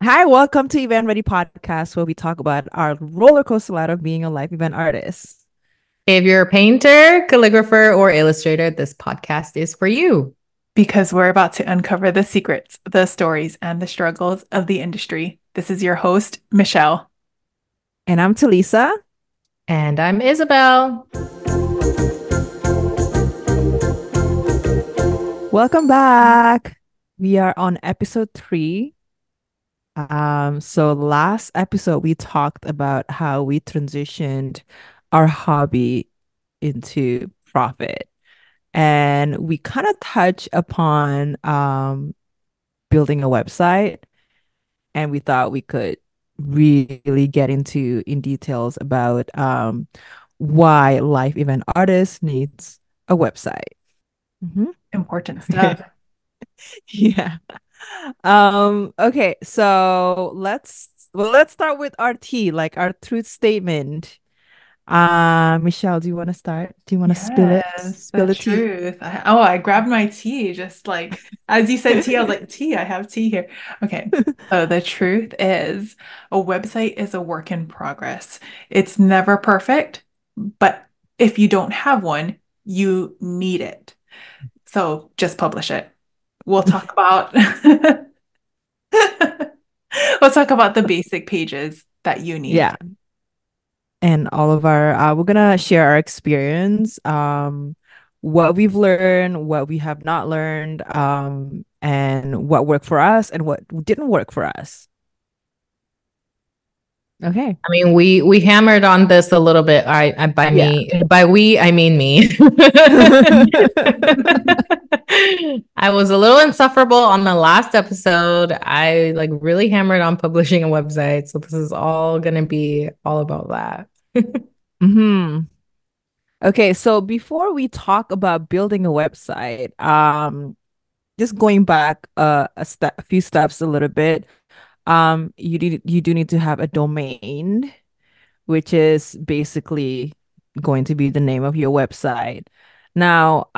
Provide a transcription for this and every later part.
Hi, welcome to Event Ready Podcast, where we talk about our roller coaster ride of being a live event artist. If you're a painter, calligrapher, or illustrator, this podcast is for you. Because we're about to uncover the secrets, the stories, and the struggles of the industry. This is your host, Michelle. And I'm Talisa. And I'm Isabel. Welcome back. We are on episode 3. So last episode we talked about how we transitioned our hobby into profit. And we kind of touch upon building a website, and we thought we could really get into in details about why live event artists needs a website. Mhm. Important stuff. Yeah. Okay, so let's start with our T, like our truth statement. Michelle, do you want to start? Do you want to spill it? Yes, the Spill the tea? truth. I grabbed my tea just like as you said tea, I was like, tea, I have tea here. Okay. So the truth is a website is a work in progress. It's never perfect, but if you don't have one, you need it. So just publish it. We'll talk about Let's talk about the basic pages that you need. Yeah. And all of our we're gonna share our experience, what we've learned, what we have not learned, and what worked for us and what didn't work for us. Okay. I mean, we hammered on this a little bit. I by Yeah. me, by we, I mean me. I was a little insufferable on the last episode. I like really hammered on publishing a website. So this is all gonna be all about that. hmm Okay, so before we talk about building a website, just going back a few steps a little bit, you do need to have a domain, which is basically going to be the name of your website. Now,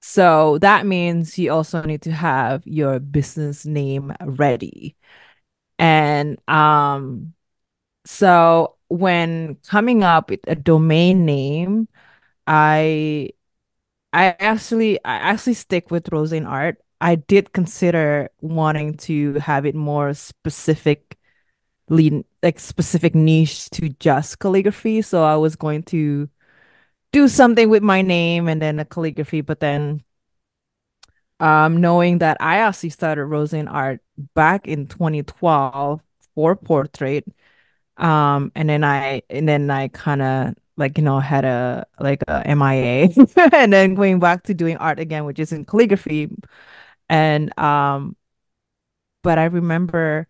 so that means you also need to have your business name ready. And so when coming up with a domain name, I I actually stick with Rosine Art. I did consider wanting to have it more specific niche to just calligraphy. So I was going to do something with my name and then a calligraphy, but then knowing that I actually started Rosine Art back in 2012 for portrait. And then I kind of like had a MIA and then going back to doing art again, which is in calligraphy. And but I remember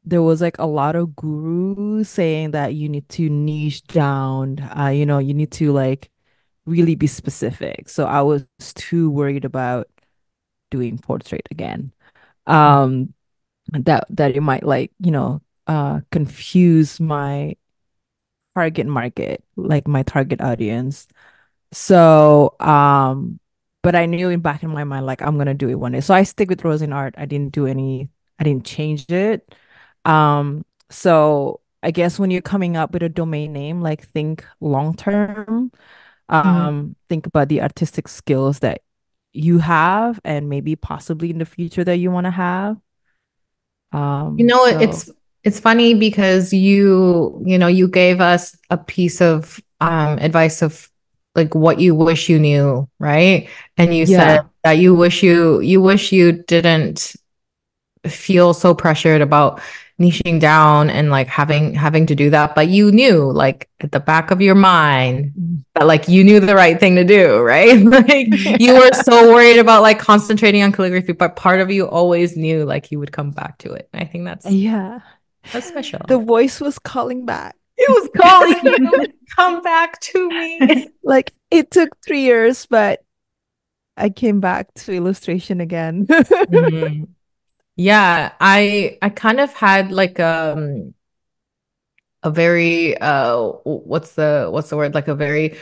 there was like a lot of gurus saying that you need to niche down, you need to like really be specific. So I was too worried about doing portrait again. Um that it might like, confuse my target market, like my target audience. So, but I knew in back in my mind, like I'm gonna do it one day. So I stick with Rose in Art. I didn't change it. So I guess when you're coming up with a domain name, like think long term. Mhm. Think about the artistic skills that you have and maybe possibly in the future that you want to have. You know, So it's funny because you gave us a piece of advice of like what you wish you knew, right? And you said yeah. that you wish you didn't feel so pressured about niching down and like having to do that, but you knew like at the back of your mind that like you knew the right thing to do, right? Like you were so worried about like concentrating on calligraphy, but part of you always knew like you would come back to it. I think Yeah. that's The special. voice was calling back. It was calling you, come back to me. Like it took 3 years, but I came back to illustration again. Mhm. Yeah, I kind of had like a very what's the word, like a very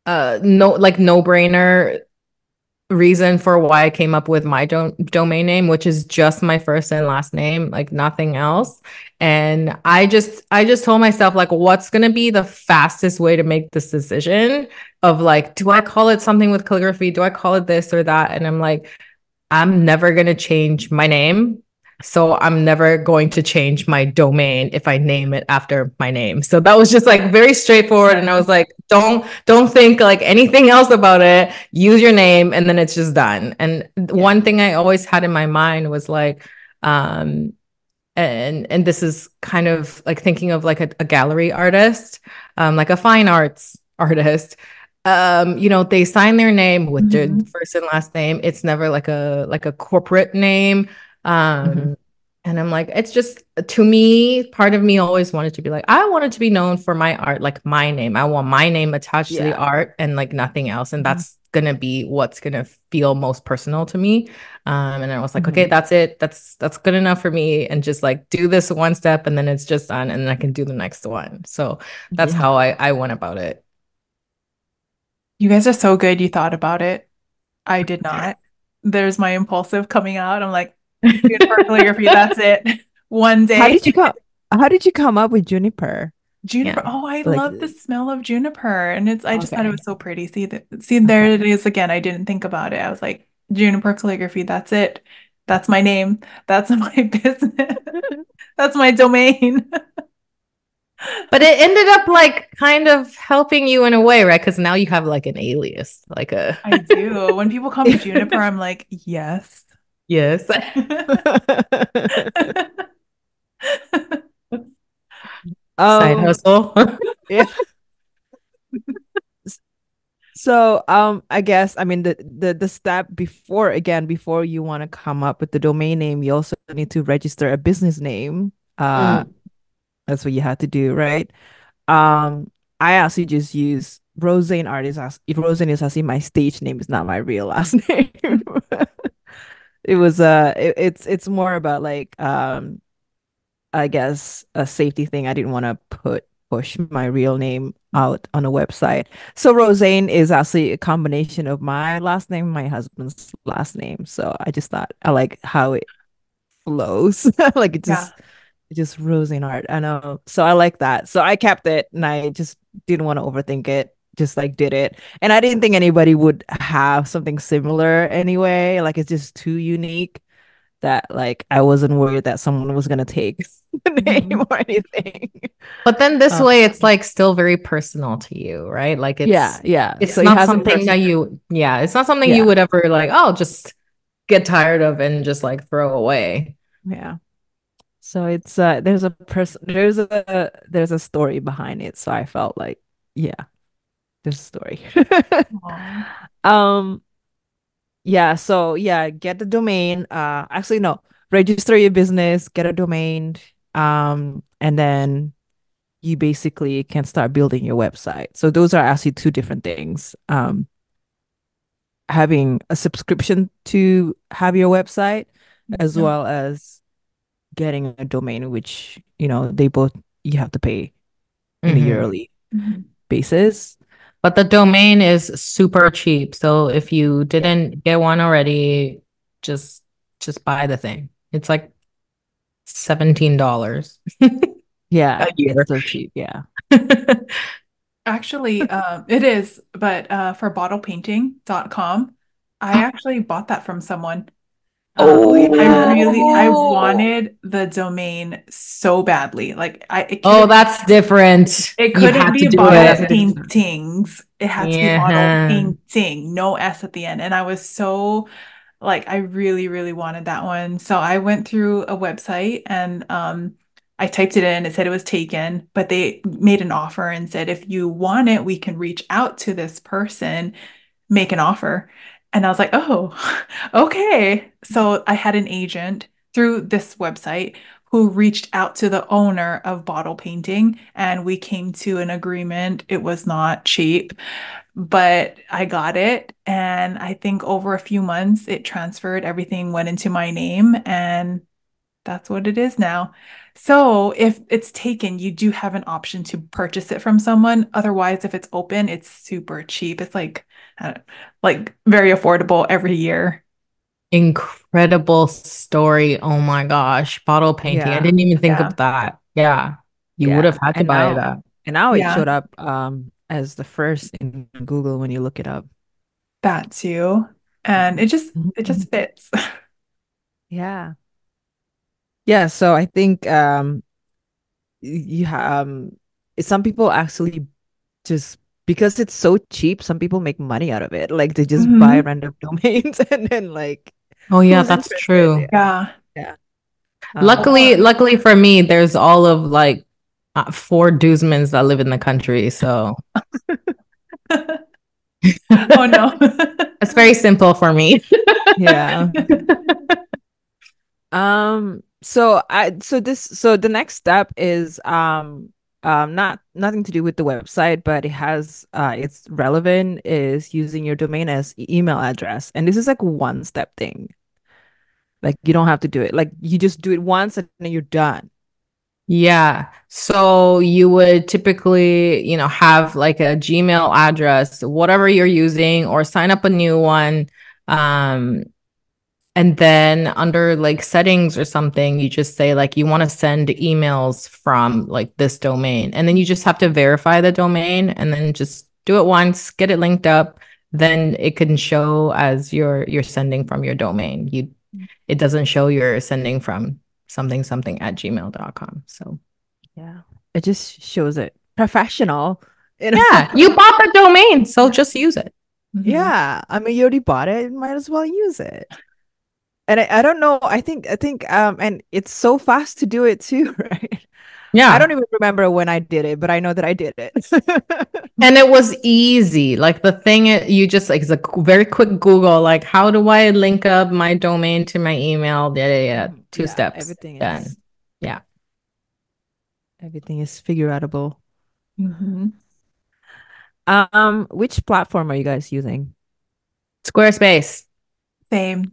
no, like no brainer reason for why I came up with my domain name, which is just my first and last name, like nothing else. And I just told myself like, what's gonna be the fastest way to make this decision of like, do I call it something with calligraphy? Do I call it this or that? And I'm like, I'm never going to change my name. So I'm never going to change my domain if I name it after my name. So that was just like very straightforward. And I Yeah. was like, don't think like anything else about it. Use your name and then it's just done. And Yeah. one thing I always had in my mind was like, um, and this is kind of like thinking of like a gallery artist, like a fine arts artist. They sign their name with their Mhm. first and last name. It's never like a corporate name. Mhm. um and I'm like, it's just, to me, part of me always wanted to be like, I wanted to be known for my art, like my name. I want my name attached to the Yeah. art and like nothing else, and Mhm. that's gonna be what's gonna feel most personal to me. And I was like, okay, Mhm. that's it. That's good enough for me. And just like do this one step and then it's just done. And then I can do the next one. So that's Yeah. how I went about it. You guys are so good. You thought about it. I did not. There's my impulsive coming out. I'm like, Juniper calligraphy, that's it. One How day. did you come how did you come up with juniper? Yeah. Juniper. Oh, I Like, love the smell of juniper. And I just thought it okay. was so pretty. See, there Okay. it is again. I didn't think about it. I was like, Juniper calligraphy, that's it. That's my name. That's my business. That's my domain. But it ended up like kind of helping you in a way, right? Because now you have like an alias, like a I do. When people call me Juniper, I'm like, yes. yes. Side Um, hustle. yeah. So, I guess, I mean, the step before, again, before you want to come up with the domain name, you also need to register a business name. Mm. That's what you have to do, right? Um, I actually just use Roseanne Artist as if Roseanne is actually my stage name, it's not my real last name. It's more about like I guess a safety thing. I didn't want to push my real name out on a website. So Roseanne is actually a combination of my last name and my husband's last name. So I just thought I like how it flows. Like Yeah. it just Roseanne art. I know. So I like that. So I kept it and I just didn't want to overthink it. Just like did it. And I didn't think anybody would have something similar anyway. Like it's just too unique that like I wasn't worried that someone was gonna take the name Mhm. or anything. But then this Um, way it's like still very personal to you, right? Like yeah, it's yeah. So it's it not has a something that person. it's not something you Yeah, would ever like, oh, just get tired of and just like throw away. yeah. So it's there's a story behind it. So I felt like, yeah, there's a story. Aw. Um, yeah, so yeah, get the domain. Actually no, register your business, get a domain, and then you basically can start building your website. So those are actually two different things. Having a subscription to have your website as Yeah. well as getting a domain, which, they both you have to pay in a Mhm. yearly Mhm. basis. But the domain is super cheap. So if you Yeah. didn't get one already, just just buy the thing. It's like $17 Yeah, a it's year. so cheap. Yeah. Actually, it is, but for bottlepainting.com, I actually bought that from someone. I Oh, wanted the domain so badly. Like oh, that's different. it You couldn't had to be do Oh, bottle that's a it. different story. paintings. It had to be bottle Yeah. painting, no S at the end. And I was so like I really, really wanted that one. So I went through a website and I typed it in. It said it was taken, but they made an offer and said, if you want it, we can reach out to this person, make an offer. And I was like, oh, okay. So I had an agent through this website who reached out to the owner of Bottle Painting, and we came to an agreement. It was not cheap, but I got it. And I think over a few months, it transferred, everything went into my name, and That's what it is now. So if it's taken, you do have an option to purchase it from someone. Otherwise, if it's open, it's super cheap. It's like very affordable every year. Incredible story. Oh my gosh. Bottle painting. I Yeah. didn't even think of Yeah. that. Yeah. You would have Yeah. had to buy that. And now it Yeah. showed up as the first in Google when you look it up. That too. And it just fits. Yeah. Yeah, so I think you have some people actually just because it's so cheap, some people make money out of it. Like they just buy Hmm. random domains and then like Oh yeah, who's that's interested? true. Yeah. Yeah. Yeah. Luckily, Or luckily for me, there's all of like four Doosmans that live in the country. So oh no. it's very simple for me. Yeah. So the next step is not nothing to do with the website, but it has it's relevant is using your domain as email address. And this is like one step thing. Like you don't have to do it. Like you just do it once and then you're done. Yeah. So you would typically, have like a Gmail address, whatever you're using, or sign up a new one. Um, And then under like settings or something, you just say like you want to send emails from like this domain. And then you just have to verify the domain and then just do it once, get it linked up. Then it can show as you're sending from your domain. It doesn't show you're sending from something something at gmail.com. So Yeah. It just shows it professional, you know. yeah, you bought the domain, so just use it. Mhm. Yeah. I mean, you already bought it, you might as well use it. And I don't know. I think and it's so fast to do it too, right? I don't Yeah. even remember when I did it, but I know that I did it. And it was easy. Like the thing you just like it's a very quick Google, like how do I link up my domain to my email? Yeah, yeah, yeah. Mhm. Two Yeah, steps done. Yeah. everything is figure outable. Mhm. Which platform are you guys using? Squarespace. Same.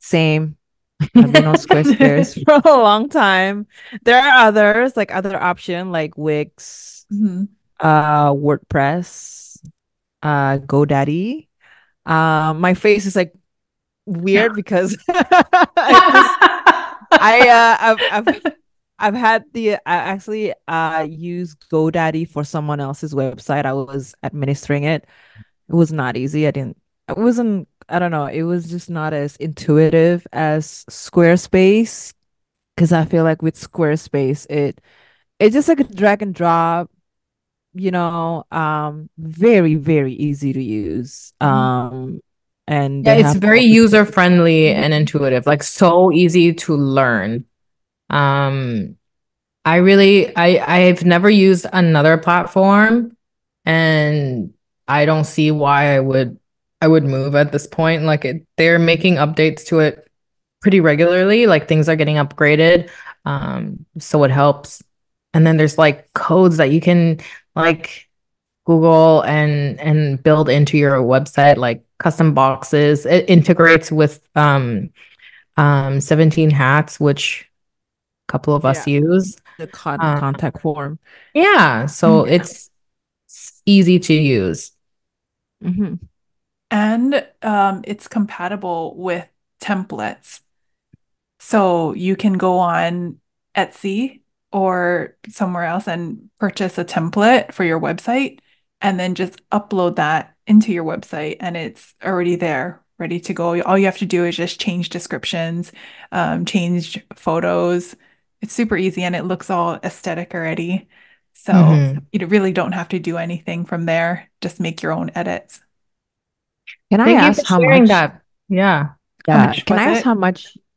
Same. I've been on Squarespace for a long time. There are others, like other option like Wix, Mhm. WordPress, GoDaddy. My face is like weird because I just I've had I actually used GoDaddy for someone else's website. I was administering it. It was not easy. It wasn't, I don't know, it was just not as intuitive as Squarespace because I feel like with Squarespace it's just like a drag and drop, very, very easy to use. Mhm. And Yeah, they it's have very all the user friendly Mhm. and intuitive, like so easy to learn. Um, I've never used another platform and I don't see why I would move at this point. Like they're making updates to it pretty regularly, like things are getting upgraded. So it helps. And then there's like codes that you can like Google and build into your website, like custom boxes. It integrates with 17 hats, which a couple of us Yeah, use. the Um, contact form. yeah, so Yeah. it's easy to use. Hmm. And it's compatible with templates. So you can go on Etsy or somewhere else and purchase a template for your website and then just upload that into your website and it's already there, ready to go. All you have to do is just change descriptions, change photos. It's super easy and it looks all aesthetic already. So Hmm. you really don't have to do anything from there. Just make your own edits. Can I Thank you ask for how sharing much? that. Yeah. How Yeah, much can was I ask it?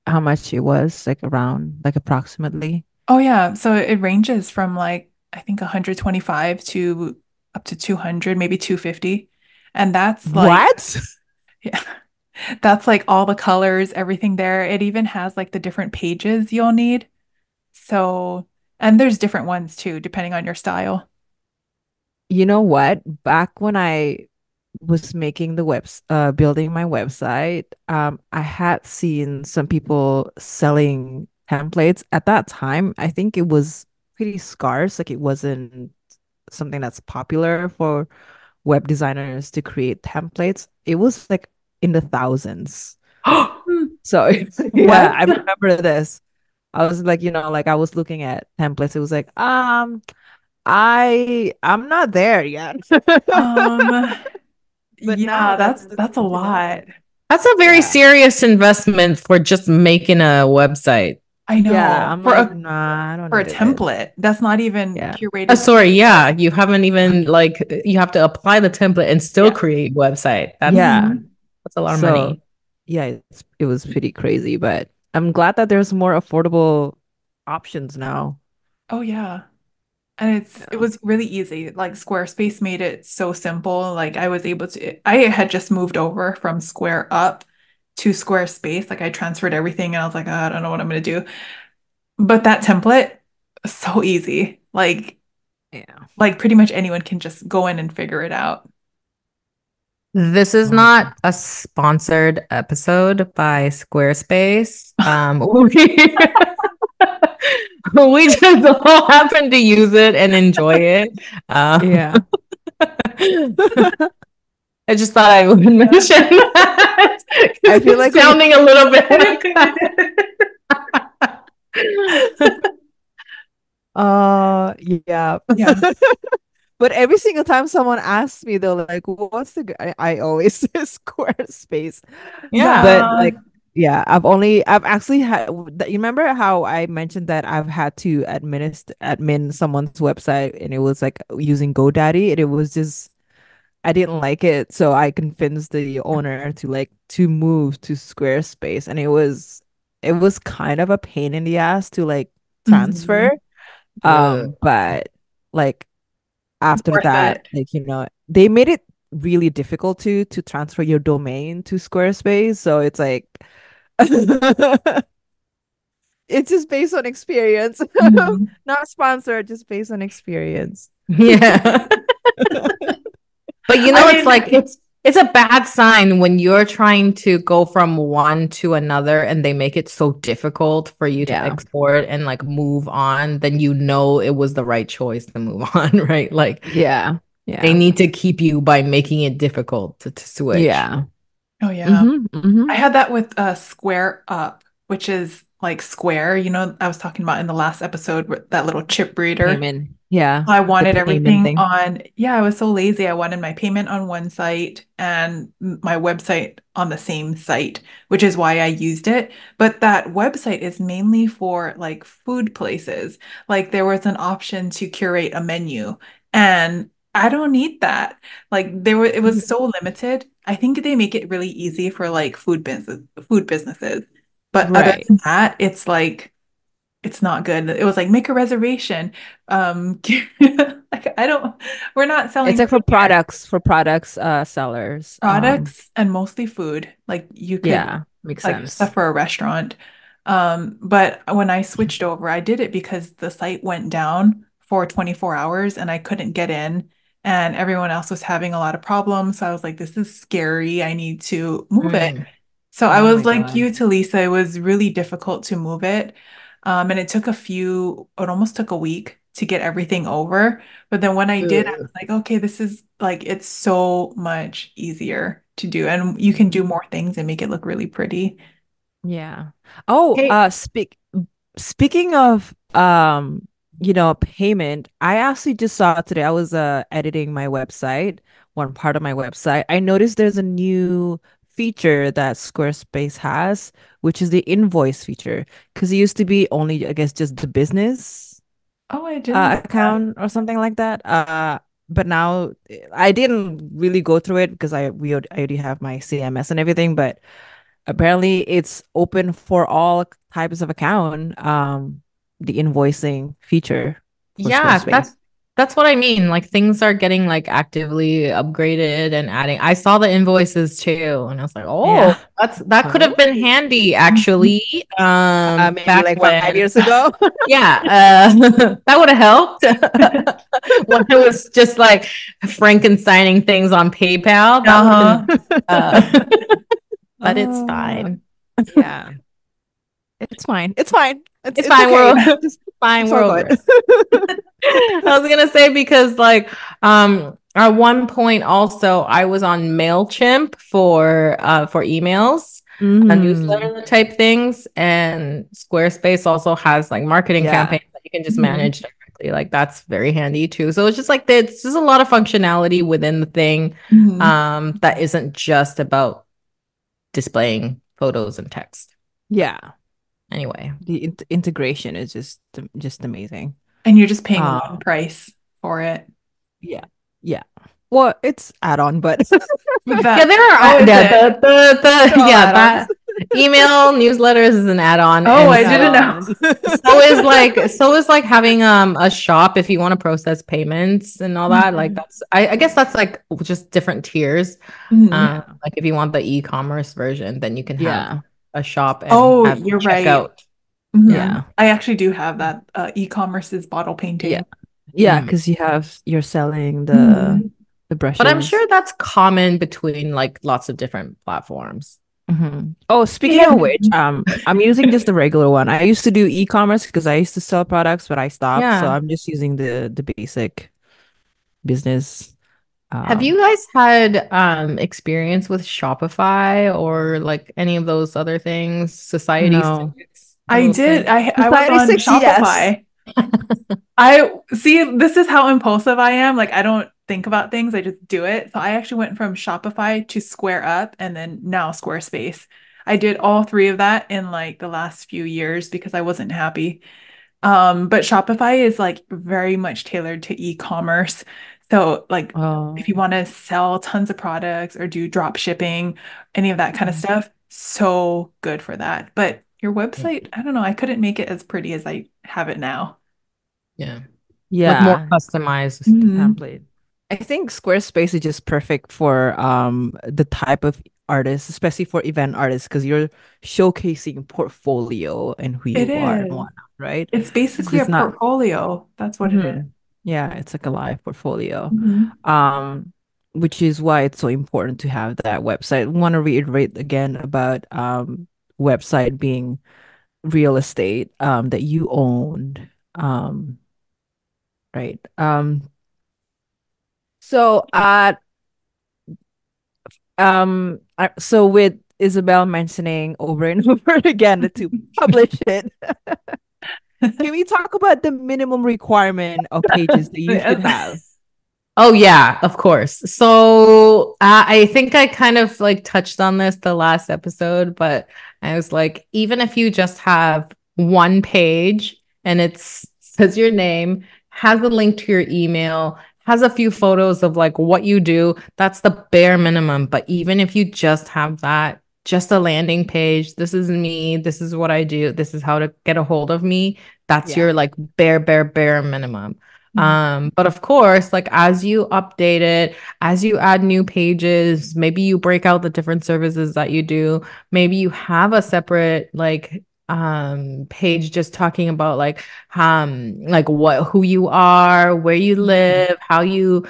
how much it was like around like approximately? Oh yeah, so it ranges from like I think 125 to up to 200, maybe 250. And that's like What? yeah, that's like all the colors, everything there. It even has like the different pages you'll need. So, and there's different ones too, depending on your style. You know what? Back when I was making the building my website, I had seen some people selling templates. At that time, I think it was pretty scarce. Like it wasn't something that's popular for web designers to create templates. It was like in the thousands. Hmm. So yeah, What? I remember this. I was like, like I was looking at templates. It was like, I'm not there yet. Um, But now yeah, that's that's a good to know. lot. That's a very Yeah. serious investment for just making a website. I Yeah. know. I'm like, nah, I don't For a need it. template, that's not even Yeah. curated to Sorry, the yeah, you haven't even like you have to apply the template and still yeah. create a website. Yeah. That's a lot of So money. yeah, it was pretty crazy, but I'm glad that there's more affordable options now. Oh yeah. And it Yeah. was really easy. Like Squarespace made it so simple. Like I was able to I had just moved over from Square Up to Squarespace. Like I transferred everything and I was like, "Oh, I don't know what I'm gonna do." But that template, so easy. Yeah. Like pretty much anyone can just go in and figure it out. This is Oh yeah. not a sponsored episode by Squarespace. We just all happen to use it and enjoy it. Um, Yeah. I just thought I would mention that I because feel it's like we sounding a little bit like that. yeah. Yeah. But every single time someone asks me, they're like, "What's I always say Squarespace." But Yeah. Yeah. like, yeah, I've actually had. You remember how I mentioned that I've had to admin someone's website, and it was like using GoDaddy, and it was just I didn't like it, so I convinced the owner to move to Squarespace, and it was kind of a pain in the ass to like transfer. Mhm. But like It's after worth that, it. like they made it really difficult to transfer your domain to Squarespace, so it's like it's just based on experience. Mhm. Not sponsored, just based on experience. Yeah. But I it's mean, like it's a bad sign when you're trying to go from one to another and they make it so difficult for you to Yeah. export and like move on, then it was the right choice to move on, right? Like Yeah. they Yeah. need to keep you by making it difficult to switch. Yeah. oh yeah. Mm-hmm. Mm-hmm. I had that with Square Up, which is like Square, I was talking about in the last episode with that little chip reader. Payment. Yeah. I The wanted payment everything thing. on, yeah, I was so lazy. I wanted my payment on one site and my website on the same site, which is why I used it. But that website is mainly for like food places. Like there was an option to curate a menu, and I don't need that. It was Mhm. so limited. I think they make it really easy for like food businesses. But other Right. than that, it's not good. It was like make a reservation. Like I don't, we're not It's selling like food here. for products sellers. Products and mostly food. Like you could Yeah, makes like sense. stuff for a restaurant. But when I switched over, I did it because the site went down for 24 hours and I couldn't get in and everyone else was having a lot of problems. So I was like, this is scary. I need to move it. Mm. So I Oh was my like God. you to Lisa, it was really difficult to move it. And it almost took a week to get everything over. But then when I did, I was Ugh. like, okay, this is like, it's so much easier to do. And you can do more things and make it look really pretty. Yeah. Oh, Hey, speaking of payment, I actually just saw today. I was editing my website, one part of my website. I noticed there's a new feature that Squarespace has, which is the invoice feature. Because it used to be only, I guess, just the business Oh, I didn't know that. account or something like that. But now I didn't really go through it because I already have my CMS and everything, but apparently it's open for all types of account, the invoicing feature for yeah, Squarespace. That's what I mean. Like things are getting like actively upgraded and adding. I saw the invoices too, and I was like, oh, Yeah. that could have Oh. been handy actually. Maybe Back like 5 years when, ago. yeah, that would have helped. When it was just like Frankensteining things on PayPal, that would have been, Uh-huh. uh, but it's Uh, fine. yeah. It's fine. It's fine. It's It's it's fine. okay. Just It's fine. it's We're all over good. it. I was gonna say because like at one point also I was on MailChimp for emails, Hmm. newsletter type things, and Squarespace also has like marketing Yeah. campaigns that you can just Mhm. manage directly. Like that's very handy too. So it's just like there's just a lot of functionality within the thing Mhm. that isn't just about displaying photos and text. Yeah. Anyway. The integration is just amazing. And you're just paying one Um, price for it. yeah. Yeah. Well, it's add-on, but But Yeah, that, there are oh, is yeah, it? they're all yeah, add-ons. that email newsletters is an add-on, Oh, and I didn't know. Add-ons. so is like having a shop if you want to process payments and all that. Like Mhm. that's I guess that's like just different tiers. Mhm. Yeah. Like if you want the e-commerce version, then you can have Yeah. a shop and Oh, have you're right. checkout. Mhm. Yeah. I actually do have that. E-commerce is bottle Yeah. painting. Yeah, Mm. because you're selling Mhm. the But I'm brushes. sure that's common between like lots of different platforms. Oh, speaking Yeah. of which, I'm using just the regular one. I used to do e-commerce because I used to sell products, but I stopped. So Yeah. I'm just using the basic business. Have you Um, guys had experience with Shopify or like any of those other things? Society no. six, all I those did. things? I was Society on 6, yes. Shopify. I see, this is how impulsive I am. Like I don't think about things, I just do it. So I actually went from Shopify to Square Up and then now Squarespace. I did all three of that in like the last few years because I wasn't happy. But Shopify is like very much tailored to e-commerce. So like if you Oh. want to sell tons of products or do drop shipping, any of that kind of Mhm. stuff, so good for that. But your Yeah. website, I don't know, I couldn't make it as pretty as I have it now. Yeah. Like more Yeah, customized. Mhm. template. I think Squarespace is just perfect for the type of artist, especially for event artists, because you're showcasing portfolio and who It you are and is. whatnot, right? It's Because basically a it's not. portfolio. That's what it is. Mhm. Yeah, it's like a live portfolio. Mhm. Um, which is why it's so important to have that website. Want to reiterate again about website being real estate that you owned. Right. So so with Isabel mentioning over and over again to publish it, can we talk about the minimum requirement of pages that you should Yes. have? Oh yeah, of course. So I think I kind of like touched on this the last episode, but I was like, even if you just have one page and it's says your name, has a link to your email, has a few photos of like what you do, that's the bare minimum. But even if you just have that, just a landing page, this is me, this is what I do, this is how to get a hold of me, that's Yeah. your like bare minimum. Mhm. But of course, like as you update it, as you add new pages, maybe you break out the different services that you do. Maybe you have a separate page just talking about like what who you are, where you Mhm. live, how you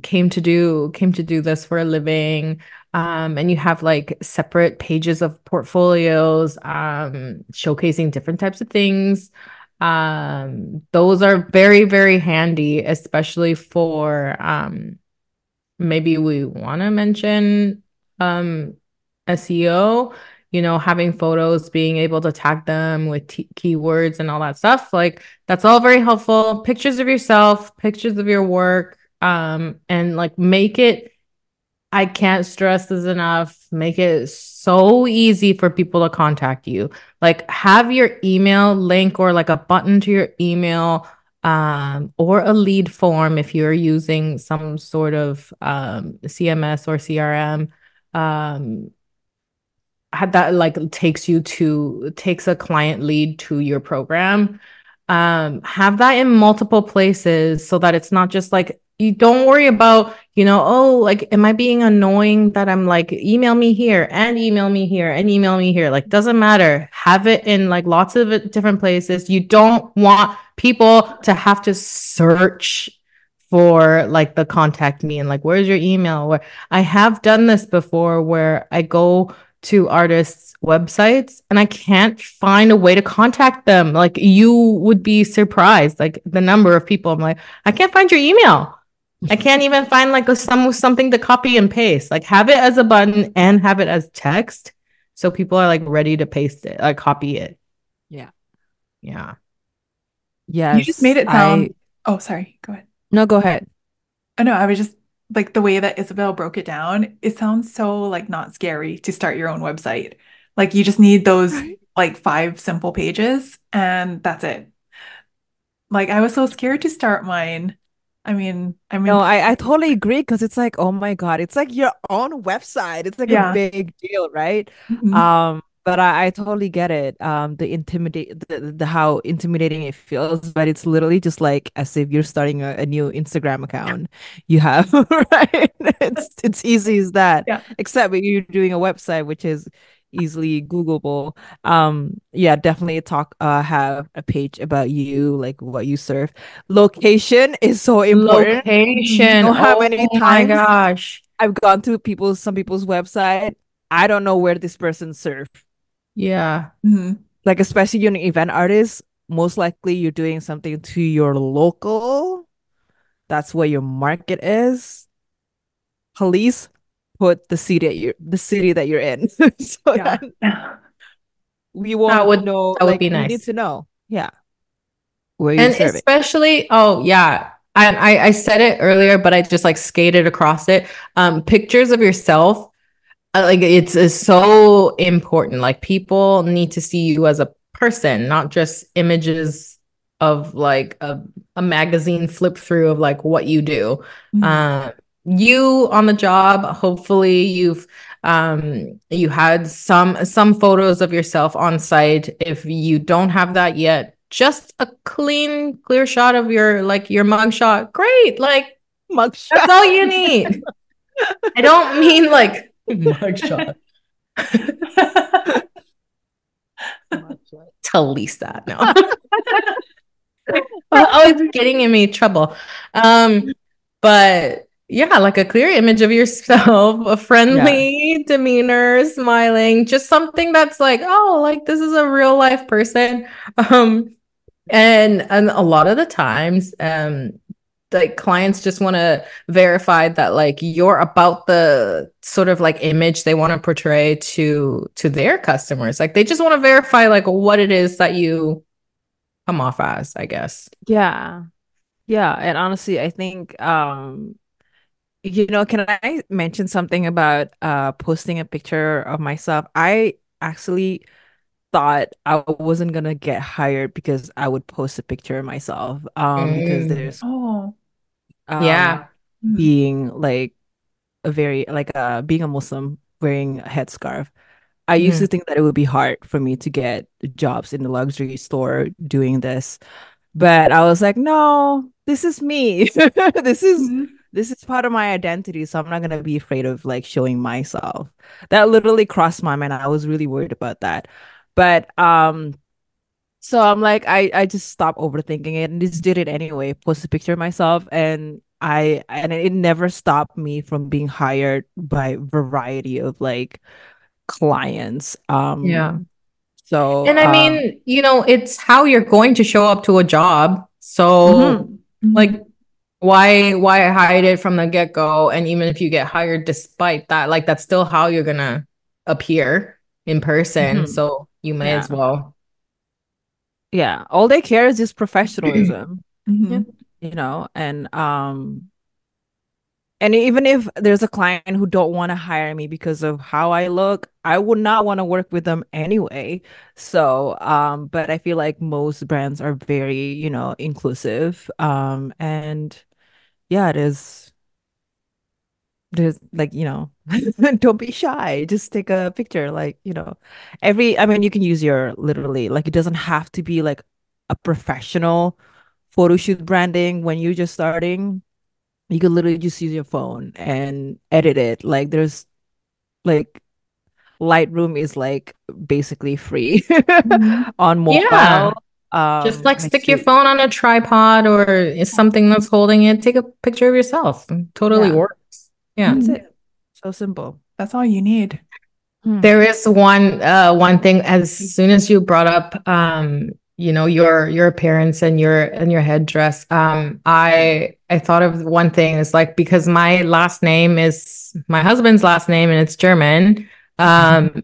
came to do this for a living. And you have like separate pages of portfolios showcasing different types of things. Those are very handy, especially for maybe we want to mention SEO, having photos, being able to tag them with keywords and all that stuff. Like that's all very helpful. Pictures of yourself, pictures of your work, and like make it I can't stress this enough. Make it so easy for people to contact you. Like have your email link or like a button to your email or a lead form if you're using some sort of CMS or CRM had that like takes a client lead to your program. have that in multiple places so that it's not just like you don't worry about, oh, like, am I being annoying that I'm like, email me here and email me here and email me here? Like, doesn't matter. Have it in like lots of different places. You don't want people to have to search for like the contact me and like, where's your email? Where I have done this before where I go to artists' websites and I can't find a way to contact them. Like you would be surprised, like the number of people I'm like, I can't find your email. I can't even find like something to copy and paste. Like have it as a button and have it as text. So people are like ready to paste it, like copy it. Yeah. Yeah. You just made Yes, it sound, oh, sorry, go ahead. no, go ahead. Oh no, I was just like the way that Isabel broke it down, it sounds so like not scary to start your own website. Like you just need those Right. like 5 simple pages and that's it. Like I was so scared to start mine. I mean, I'm No, in, I totally agree because it's like, oh my God, it's like your own website. It's like a yeah. big deal, right? Mhm. But I totally get it. The how intimidating it feels, but it's literally just like as if you're starting a new Instagram account. You have, right? It's easy as that. Yeah. Except when you're doing a website, which is easily Googleable. Yeah, definitely have a page about you, like what you serve. Location is so important. You Location. know how Oh many my times gosh. I've gone to some people's website. I don't know where this person serve. Yeah. Mhm. Like especially you're an event artist, most likely you're doing something to your local. That's where your market is. Police put the city that you're in. So Yeah. that we That won't would know, that would like be we need nice. to know. Yeah, where you're And serving. especially, oh yeah. And I said it earlier, but I just like skated across it. Pictures of yourself, like it's so important. Like people need to see you as a person, not just images of like a magazine flip through of like what you do. Mhm. Um, you on the job, hopefully you had some photos of yourself on site. If you don't have that yet, just a clear shot of your mugshot. Great. Like that's Mugshot. all you need. I don't mean like mugshot. Mugshot. To lease that now. Always getting in me trouble. Um, but yeah, like a clear image of yourself, a Yeah. friendly demeanor, smiling, just something that's like, oh, like this is a real life person. Um, and a lot of the times, like clients just want to verify that like you're about the sort of like image they want to portray to their customers. Like they just want to verify like what it is that you come off as, I guess. Yeah. Yeah. And honestly, I think can I mention something about posting a picture of myself? I actually thought I wasn't gonna get hired because I would post a picture of myself. Because Mm. there's Oh. um Yeah. Mhm. being like being a Muslim wearing a headscarf. I used to Mhm. think that it would be hard for me to get jobs in the luxury store doing this. But I was like, no, this is me. This is Mhm. this is part of my identity, so I'm not gonna be afraid of like showing myself. That literally crossed my mind. I was really worried about that. But so I'm like, I just stopped overthinking it and just did it anyway. Post a picture of myself and it never stopped me from being hired by variety of like clients. Yeah. So And I mean, it's how you're going to show up to a job. So mhm, like why hide it from the get-go? And even if you get hired despite that, like that's still how you're gonna appear in person. mhm. So you may Yeah. as well. Yeah, all they care is just professionalism, Yeah. Mhm. and even if there's a client who don't want to hire me because of how I look, I would not want to work with them anyway. So, but I feel like most brands are very, inclusive. And yeah, there's like, don't be shy. Just take a picture. Like, I mean, you can use your literally, like, it doesn't have to be like a professional photo shoot branding when you're just starting, you could literally just use your phone and edit it. Like there's like Lightroom is like basically free Mhm. on Yeah. mobile. Just like Makes stick your it phone on a tripod or something that's holding it. Take a picture of yourself. Totally yeah, works. Yeah. that's Mhm. it. So simple. That's all you need. Hmm. There is one thing as soon as you brought up your appearance and your headdress, I thought of one thing. It's like because my last name is my husband's last name and it's German. And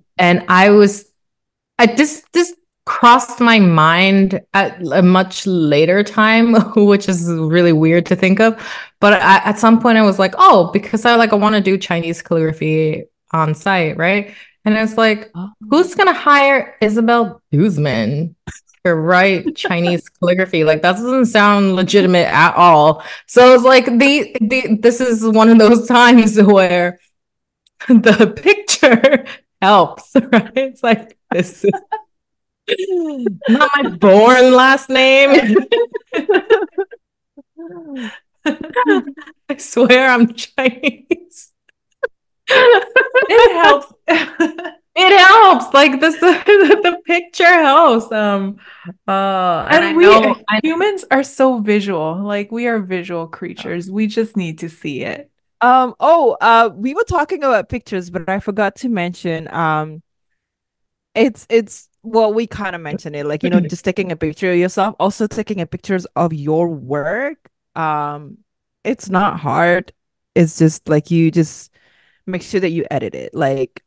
this crossed my mind at a much later time, which is really weird to think of. But at some point, I was like, oh, because I want to do Chinese calligraphy on site, right? And it's like, Oh. who's gonna hire Isabel Guzman to write Chinese calligraphy? Like that doesn't sound legitimate at all. So it's like this is one of those times where the picture helps, right? It's like this is not my born last name. I swear I'm Chinese. It helps. It helps. Like this, the picture helps. And I And know we humans are so visual. Like we are visual creatures. We just need to see it. We were talking about pictures, but I forgot to mention it's well, we kind of mentioned it, like, just taking a picture of yourself, also taking a pictures of your work. It's not hard. It's just like you just make sure that you edit it. Like,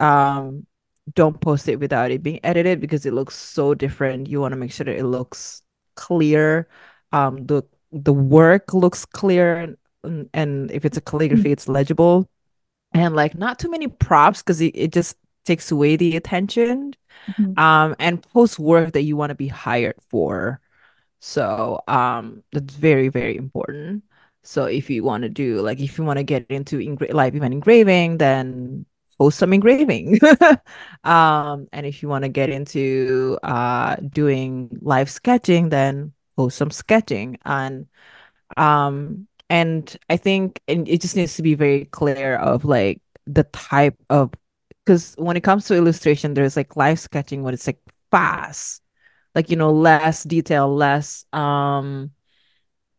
don't post it without it being edited because it looks so different. You want to make sure that it looks clear. The work looks clear, and if it's a calligraphy, it's legible. And like not too many props because it just takes away the attention. Mhm. And post work that you want to be hired for. So that's very, very important. So if you want to do like if you want to get into live event engraving, then post some engraving. And if you want to get into doing live sketching, then post some sketching. And I think and it just needs to be very clear of like the type of, because when it comes to illustration, there's like live sketching when it's like fast, like less detail, less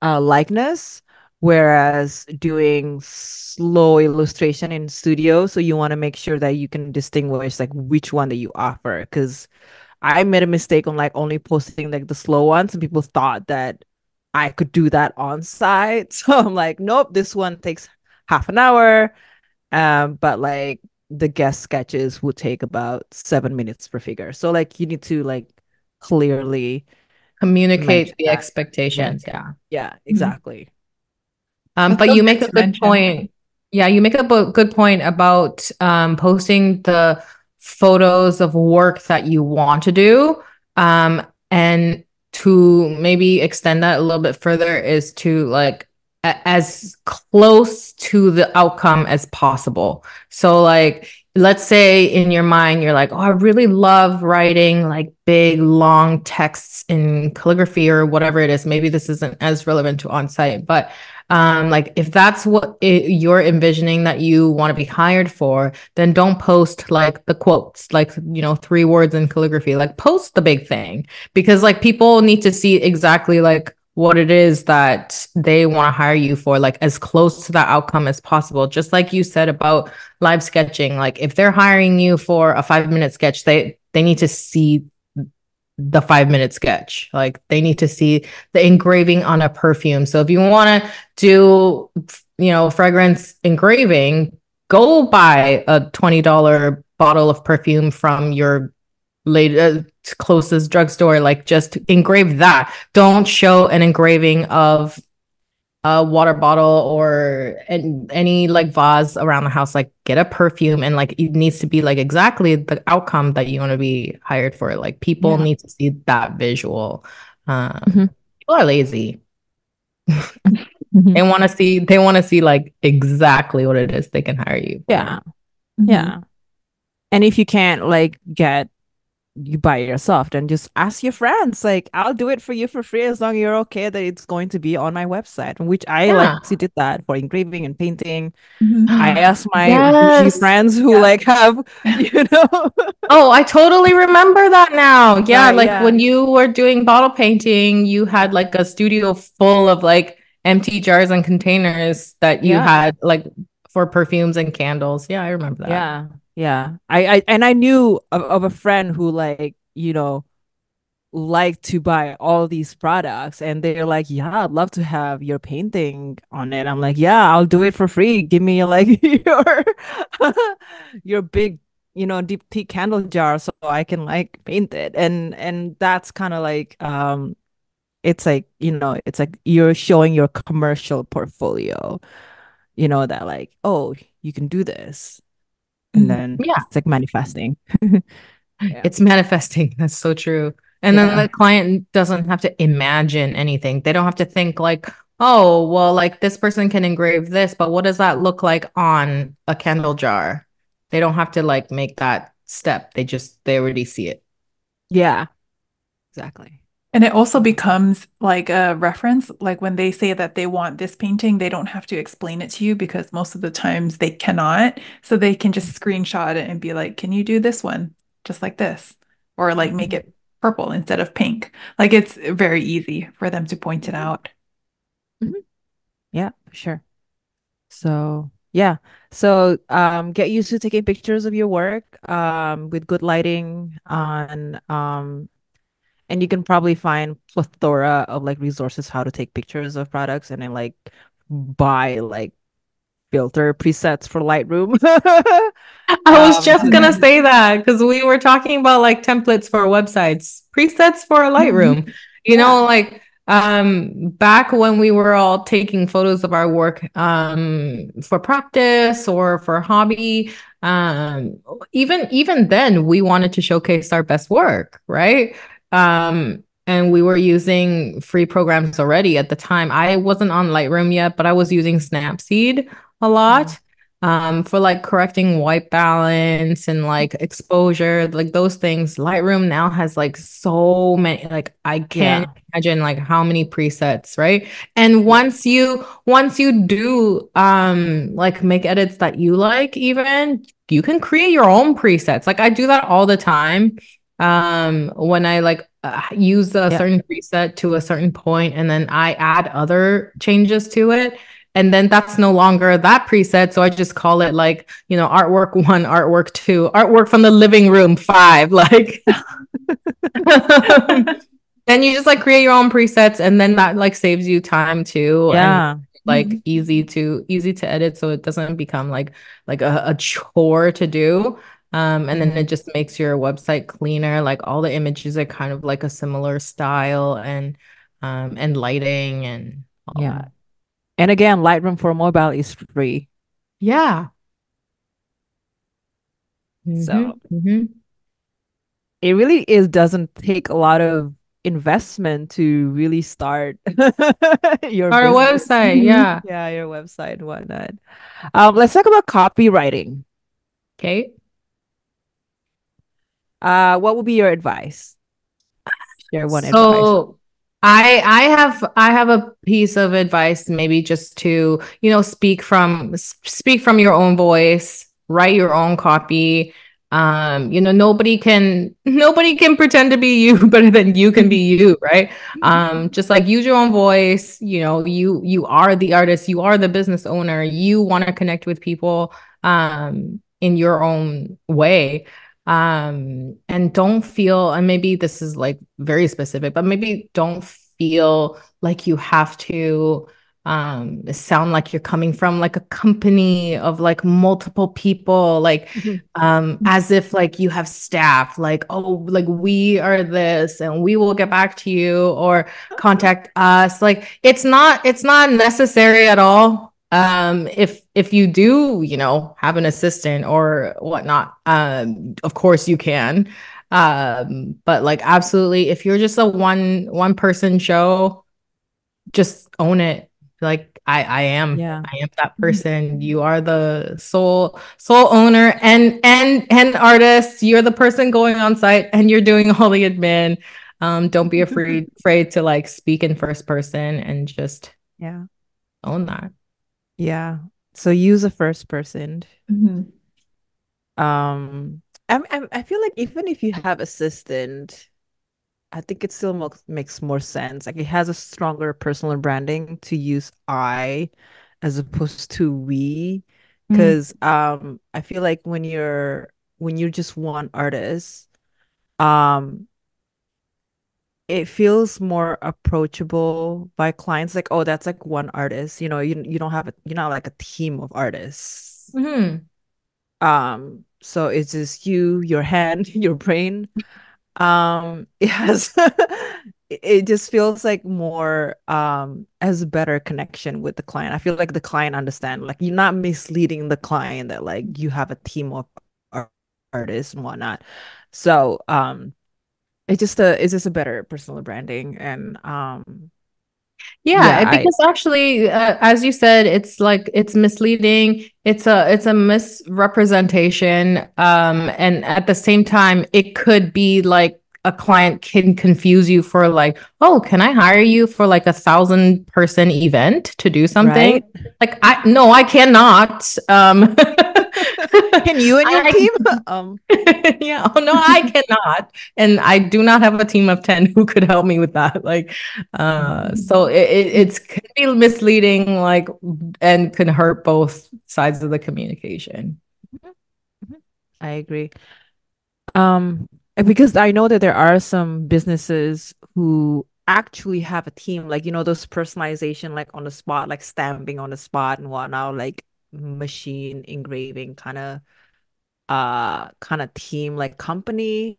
likeness, whereas doing slow illustration in studio, so you want to make sure that you can distinguish like which one that you offer. Because I made a mistake on like only posting like the slow ones, and people thought that I could do that on site. So I'm like, nope, this one takes half an hour. But like the guest sketches would take about 7 minutes per figure. So like you need to like clearly communicate mention the that. Yeah. expectations. Yeah. Yeah, Mhm. exactly. That's But so you good make a to good mention. point. Yeah, you make a good point about posting the photos of work that you want to do. And to maybe extend that a little bit further is to like as close to the outcome as possible. So like let's say in your mind you're like, oh, I really love writing like big long texts in calligraphy or whatever it is. Maybe this isn't as relevant to on-site, but like if that's what you're envisioning that you want to be hired for, then don't post like the quotes, like 3 words in calligraphy. Like post the big thing because like people need to see exactly like what it is that they want to hire you for, like as close to that outcome as possible. Just like you said about live sketching, like if they're hiring you for a 5-minute sketch, they need to see the 5-minute sketch. Like they need to see the engraving on a perfume. So if you want to do, fragrance engraving, go buy a $20 bottle of perfume from your closest drugstore. Like just engrave that. Don't show an engraving of a water bottle or any like vase around the house. Like get a perfume and like it needs to be like exactly the outcome that you want to be hired for. Like people Yeah. need to see that visual. Mhm. People are lazy. Mhm. They want to see like exactly what it is they can hire you for. Yeah. Mhm. Yeah. And if you can't like get you buy it yourself, then just ask your friends. Like, I'll do it for you for free as long as you're okay that it's going to be on my website. Which I like Yeah. actually did that for engraving and painting. Mhm. I asked my bougie Yes. friends who Yeah. like have, you know, Oh, I totally remember that now. Yeah, right? like Yeah, when you were doing bottle painting, you had like a studio full of like empty jars and containers that you yeah, had like for perfumes and candles. Yeah, I remember that. yeah, yeah. I knew of a friend who like, like to buy all these products, and they're like, yeah, I'd love to have your painting on it. I'm like, yeah, I'll do it for free. Give me like your big, deep tea candle jar so I can like paint it. And that's kind of like it's like, it's like you're showing your commercial portfolio, that like, oh, you can do this. And Mhm. then Yeah. it's like manifesting. Yeah. It's manifesting. That's so true. And then Yeah. the client doesn't have to imagine anything. They don't have to think like, oh, well, like this person can engrave this, but what does that look like on a candle jar? They don't have to like make that step. They already see it. Yeah. Exactly. And it also Mhm. becomes like a reference. Like when they say that they want this painting, they don't have to explain it to you because most of the times they cannot. So they can just screenshot it and be like, can you do this one just like this? Or like make Mhm. it purple instead of pink. Like it's very easy for them to point it Mhm. out. Mhm. Yeah, for sure. So, yeah. So, get used to taking pictures of your work, with good lighting and you can probably find plethora of like resources how to take pictures of products and then like buy like filter presets for Lightroom. I was just So gonna that, say that because we were talking about like templates for websites, presets for a Mhm. Lightroom. You yeah. know, like back when we were all taking photos of our work for practice or for hobby, um even then we wanted to showcase our best work, right? And we were using free programs already at the time. I wasn't on Lightroom yet, but I was using Snapseed a Mhm. lot for like correcting white balance and like exposure, like those things. Lightroom now has like so many, like I can't Yeah. imagine like how many presets, right? And Yeah. once you do like make edits that you like, even you can create your own presets. Like I do that all the time. When I like use a Yeah. certain preset to a certain point and then I add other changes to it, and then that's no longer that preset. So I just call it like, artwork one, artwork two, artwork from the living room five. Like, then you just like create your own presets and then that like saves you time too. And Yeah. like Mhm. easy to edit. So it doesn't become like a chore to do. And then it Mhm. just makes your website cleaner. Like all the images are kind of like a similar style and lighting and all Yeah. that. And again, Lightroom for mobile is free. Yeah. So Hmm. it really is doesn't take a lot of investment to really start your Our business. website, Mhm. yeah. Yeah, your website and whatnot. Let's talk about copywriting. Okay. What would be your advice? Share one advice. So I have a piece of advice, maybe just to, speak from your own voice, write your own copy. Nobody can pretend to be you better than you can be you, right? Just like use your own voice, you are the artist, you are the business owner, you want to connect with people in your own way. And don't feel, and maybe this is like very specific, but maybe don't feel like you have to sound like you're coming from like a company of like multiple people, like Mhm. as if like you have staff, like, oh, like we are this and we will get back to you or contact us. Like it's not necessary at all. If you do, have an assistant or whatnot, of course you can. But like absolutely, if you're just a one person show, just own it. Like Yeah. I am that person. You are the sole owner and artist. You're the person going on site and you're doing all the admin. Don't be afraid to like speak in first person and just Yeah. own that. Yeah. So use a first person. Mhm. I feel like even if you have assistant, I think it still makes more sense. Like it has a stronger personal branding to use I as opposed to we. Mm. Because I feel like when you're just one artist, um it feels more approachable by clients. Like, oh, that's like one artist. You don't have you're not like a team of artists. Hmm. So it's just you, your hand, your brain. It has it just feels like more has a better connection with the client. I feel like the client understand, like you're not misleading the client that like you have a team of artists and whatnot. So it's just a better personal branding and Yeah, yeah, I because actually, as you said, it's like it's misleading. It's a misrepresentation. And at the same time, it could be like a client can confuse you for like, oh, can I hire you for like 1,000-person event to do something? right. Like, I no, I cannot. Can you and your I team yeah, oh no, I cannot. And I do not have a team of 10 who could help me with that. Like, so it's can be misleading, like, and can hurt both sides of the communication. I agree. Um, and because I know that there are some businesses who actually have a team, like those personalization, like on the spot, like stamping on the spot and whatnot, like machine engraving kind of team, like company.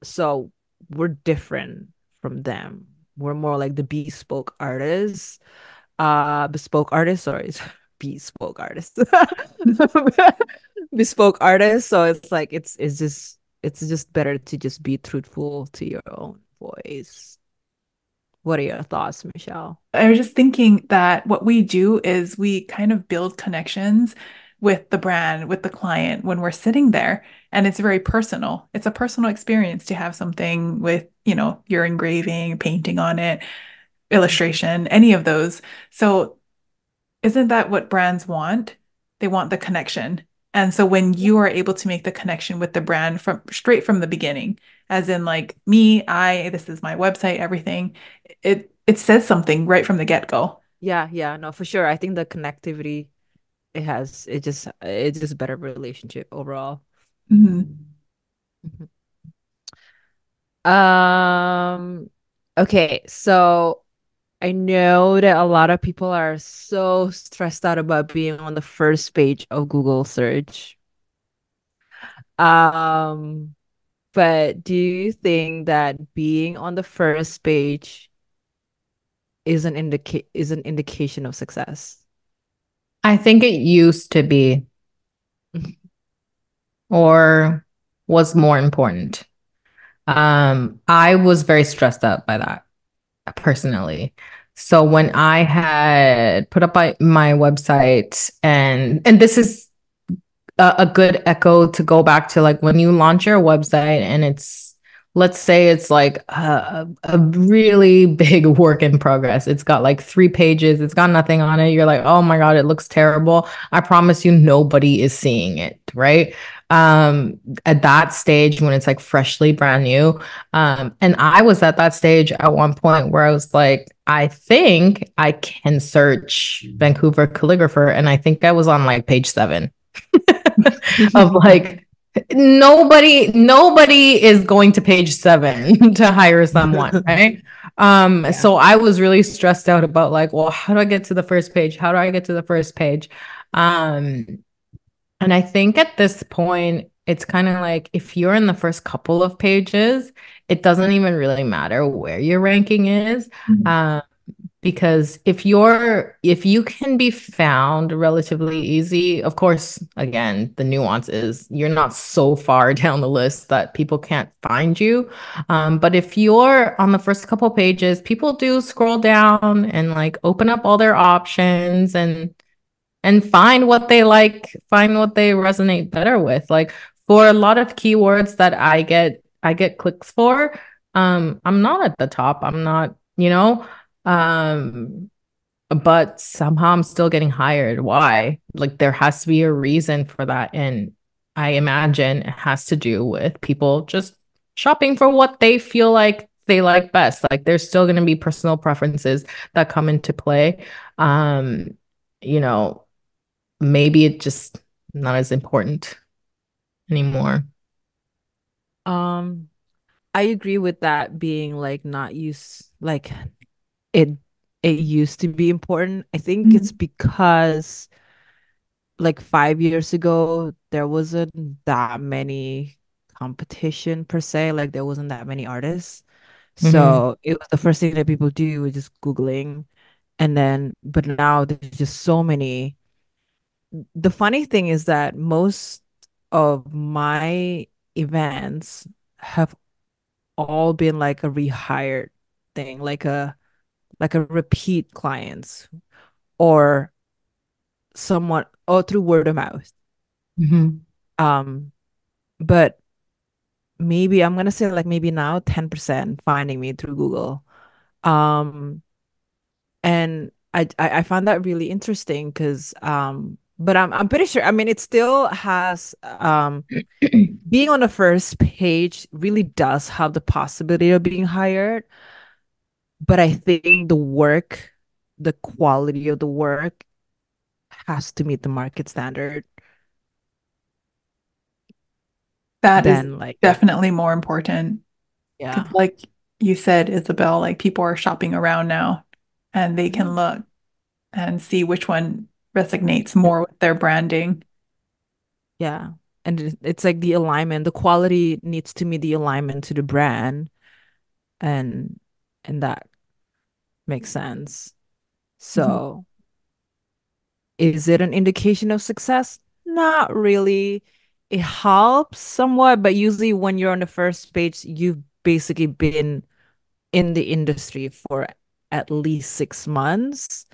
So we're different from them. We're more like the bespoke artists, sorry, bespoke artists. Bespoke artists. So it's like it's just better to just be truthful to your own voice. What are your thoughts, Michelle? I was just thinking that what we do is we kind of build connections with the brand, with the client when we're sitting there. And it's very personal. It's a personal experience to have something with, your engraving, painting on it, illustration, any of those. So isn't that what brands want? They want the connection. And so when you are able to make the connection with the brand from straight from the beginning, as in like me, this is my website, everything, it says something right from the get-go. Yeah, yeah, no, for sure. I think the connectivity it's just a better relationship overall. Mhm. Mhm. Um, okay, so I know that a lot of people are so stressed out about being on the first page of Google search. Um, but do you think that being on the first page is an indication of success? I think it used to be or was more important. I was very stressed out by that personally. So when I had put up my website and this is a good echo to go back to like when you launch your website and let's say it's like a really big work in progress. It's got like 3 pages. It's got nothing on it. You're like, oh my God, it looks terrible. I promise you, nobody is seeing it, right? At that stage when it's like freshly brand new. And I was at that stage at one point where I was like, I think I can search Vancouver calligrapher. And I think I was on like page 7 of like nobody is going to page 7 to hire someone, right? Yeah. So I was really stressed out about like, well, how do I get to the first page? How do I get to the first page? Um, and I think at this point, it's kind of like if you're in the first couple of pages, it doesn't even really matter where your ranking is. Mhm. Um, Because if you can be found relatively easy, of course, again, the nuance is you're not so far down the list that people can't find you. But if you're on the first couple pages, people do scroll down and like open up all their options and find what they like, find what they resonate better with. Like for a lot of keywords that I get clicks for, I'm not at the top. I'm not, um, but somehow I'm still getting hired. Why? Like there has to be a reason for that. And I imagine it has to do with people just shopping for what they feel like they like best. Like there's still going to be personal preferences that come into play. Um, you know, maybe it just not as important anymore. Um, I agree with that being like not used like it it used to be important. I think it's Mhm. because like 5 years ago there wasn't that many competition per se, like there wasn't that many artists. Mm-hmm. So it was the first thing that people do was just Googling. And then, but now there's just so many. The funny thing is that most of my events have all been like a rehired thing, like a repeat clients or somewhat or through word of mouth. Mm-hmm. Um, but maybe I'm gonna say like maybe now 10% finding me through Google. Um, and I found that really interesting because but I'm pretty sure I mean it still has being on the first page really does have the possibility of being hired, but I think the quality of the work has to meet the market standard That is than like definitely more important because, yeah. like you said, Isabel, like people are shopping around now and they can Mhm. look and see which one resonates more with their branding. Yeah. And it's like the alignment, the quality needs to meet the alignment to the brand and that makes sense. Mhm. So, is it an indication of success? Not really. It helps somewhat, but usually when you're on the first page, you've basically been in the industry for at least 6 months.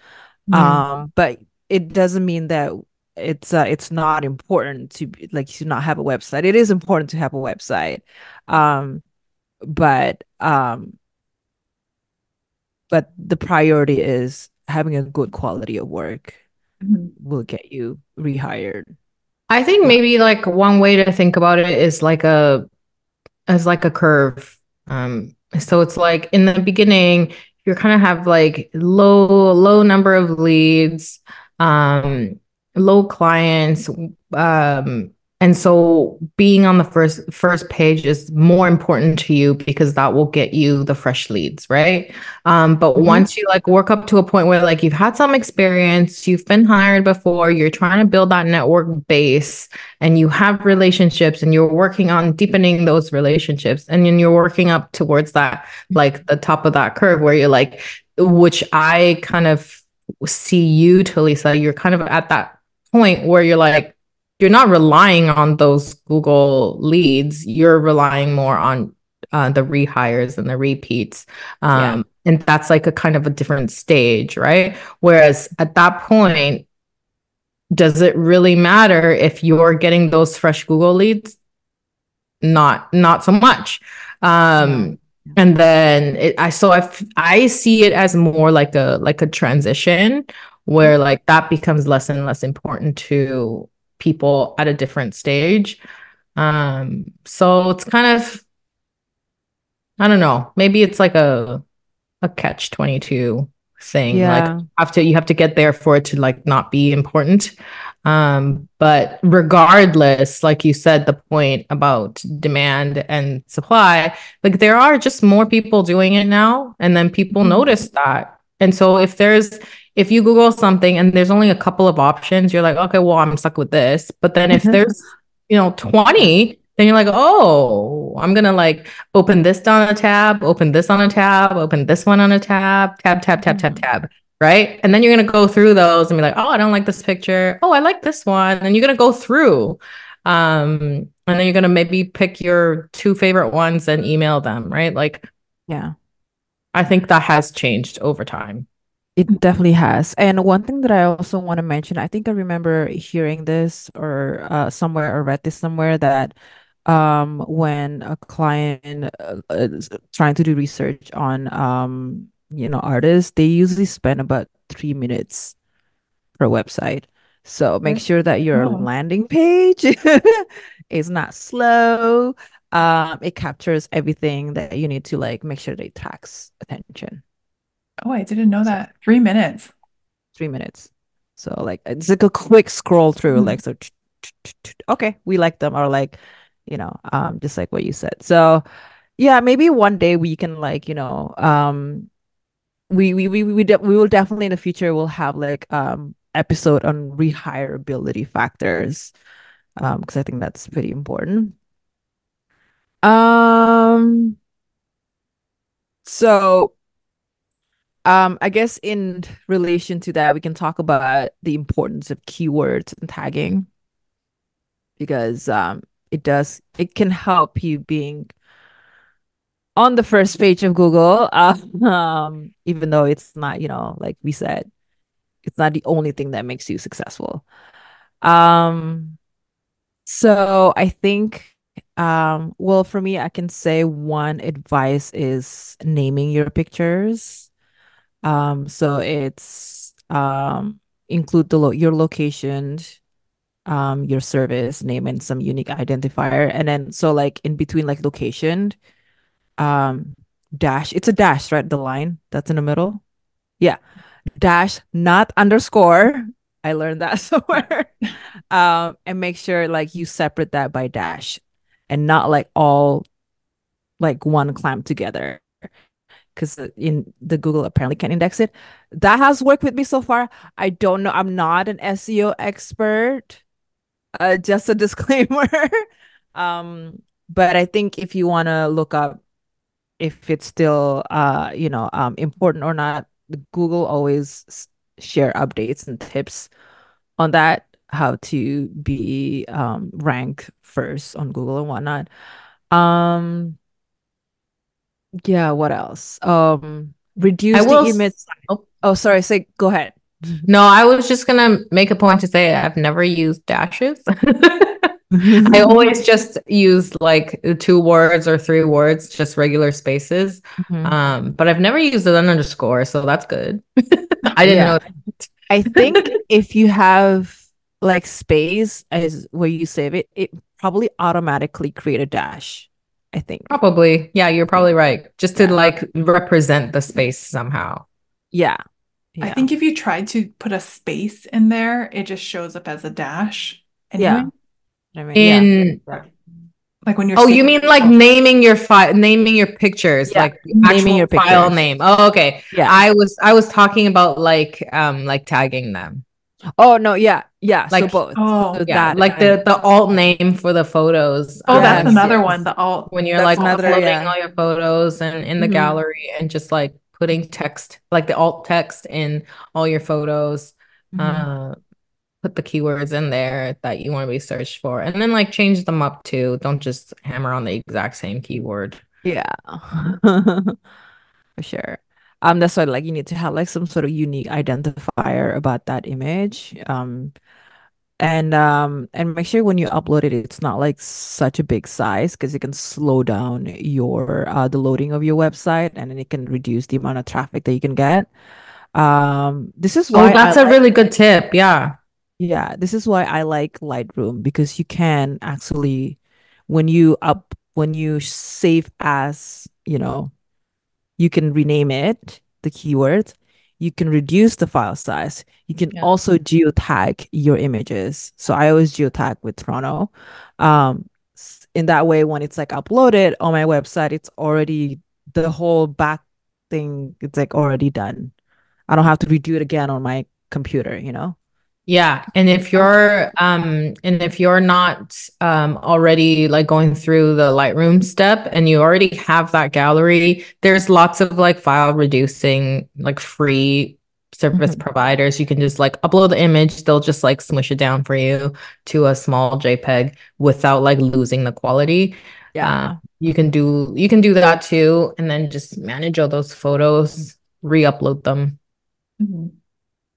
Mm-hmm. But it doesn't mean that it's not important to like to not have a website. It is important to have a website. Um, but the priority is having a good quality of work Mhm. will get you rehired. I think Not maybe like one way to think about it is like a curve. So it's like in the beginning, you're kind of have like low number of leads, um, low clients, um, and so being on the first page is more important to you because that will get you the fresh leads, right? But Mhm. once you like work up to a point where like you've had some experience, you've been hired before, you're trying to build that network base and you have relationships and you're working on deepening those relationships and then you're working up towards that like the top of that curve where you're like which I kind of see you Talisa, you're kind of at that point where you're like you're not relying on those Google leads, you're relying more on the rehires and the repeats, Yeah. and that's like a kind of a different stage, right? Whereas at that point, does it really matter if you're getting those fresh Google leads? Not so much. No. Um, Yeah. and then I see it as more like a transition Mhm. where like that becomes less and less important to people at a different stage. So it's kind of I don't know, maybe it's like a catch 22 thing. Like Yeah. you have to get there for it to like not be important. But regardless, like you said, the point about demand and supply, like there are just more people doing it now, and then people Mhm. notice that. And so if you Google something and there's only a couple of options, you're like, okay, well, I'm stuck with this. But then if there's 20, Then you're like, oh, I'm gonna like open this on a tab, open this on a tab, open this one on a tab, tab, tab, tab, tab, Mhm. tab, right? And then you're gonna go through those and be like, oh, I don't like this picture. Oh, I like this one. And you're gonna go through. And then you're gonna maybe pick your two favorite ones and email them, right? Like, Yeah. I think that has changed over time. It definitely has. And one thing that I also want to mention, I think I remember hearing this or somewhere or read this somewhere that when a client is trying to do research on artists, they usually spend about 3 minutes per website. So make Right. sure that your Oh, landing page is not slow. It captures everything that you need to like make sure that it tracks attention. oh, I didn't know So that. 3 minutes. 3 minutes. So like it's like a quick scroll through, Hmm. like so okay, we like them or like, just like what you said. So yeah, maybe one day we can like, we will definitely in the future we'll have like episode on rehireability factors. Because I think that's pretty important. Um, so I guess in relation to that, we can talk about the importance of keywords and tagging because it can help you being on the first page of Google. Even though it's not, like we said, it's not the only thing that makes you successful. Um, so I think well for me, I can say one advice is naming your pictures. So it's include your location, your service name and some unique identifier. And then so like in between like location, um, dash, it's a dash, right? The line that's in the middle. Yeah. Dash, not underscore. I learned that Yeah. somewhere. And make sure like you separate that by dash and not like all like one clamp together because in the Google apparently can index it. That has worked with me so far. I don't know. I'm not an SEO expert. Just a disclaimer. But I think if you want to look up if it's still important or not, Google always share updates and tips on that, how to be ranked first on Google and whatnot. Um, yeah, what else? I Reduce will. the image. Oh, Oh, sorry, say go ahead. no, I was just gonna make a point to say I've never used dashes. I always just use like two words or three words, just regular spaces. Mhm. But I've never used an underscore, so that's good. I didn't Yeah, know I think that. if you have like space as where you save it, it probably automatically create a dash. I think. Probably. Yeah, you're Yeah. probably right. Just to Yeah. like represent the space somehow. Yeah. I Yeah. think if you try to put a space in there, it just shows up as a dash anyway. Yeah. I mean, yeah. In Yeah. Like when you're Oh, you saving mean your like photo. naming your file, naming your pictures, Yeah. like the Naming actual your file pictures. name. Oh, okay. Yeah. I was talking about like tagging them. Oh no, yeah. Yeah. So Like both. So Oh, yeah, that like and the alt name for the photos. oh, that's yes, another one. yes. The alt. When you're That's like another, Okay. uploading yeah. all your photos and in the Hmm. gallery and just like putting text, like the alt text in all your photos. Hmm. Uh, put the keywords in there that you want to be searched for, and then like change them up too. Don't just hammer on the exact same keyword. Yeah. For sure. That's why like you need to have like some sort of unique identifier about that image. And make sure when you upload it, it's not like such a big size because it can slow down your the loading of your website and then it can reduce the amount of traffic that you can get. This is Oh, why I that's a like really good tip. Yeah. yeah, this is why I like Lightroom because you can actually when you save as, you can rename it, the keywords. You can reduce the file size. You can Yeah. also geotag your images. So I always geotag with Toronto. In that way, when it's like uploaded on my website, it's already the whole back thing, it's like already done. I don't have to redo it again on my computer, you know? Yeah, and if you're not already like going through the Lightroom step and you already have that gallery, there's lots of like file reducing like free service Mhm. providers. You can just like upload the image, they'll just like smush it down for you to a small JPEG without like losing the quality. Yeah. You can do that too, and then just manage all those photos, re-upload them. Mhm.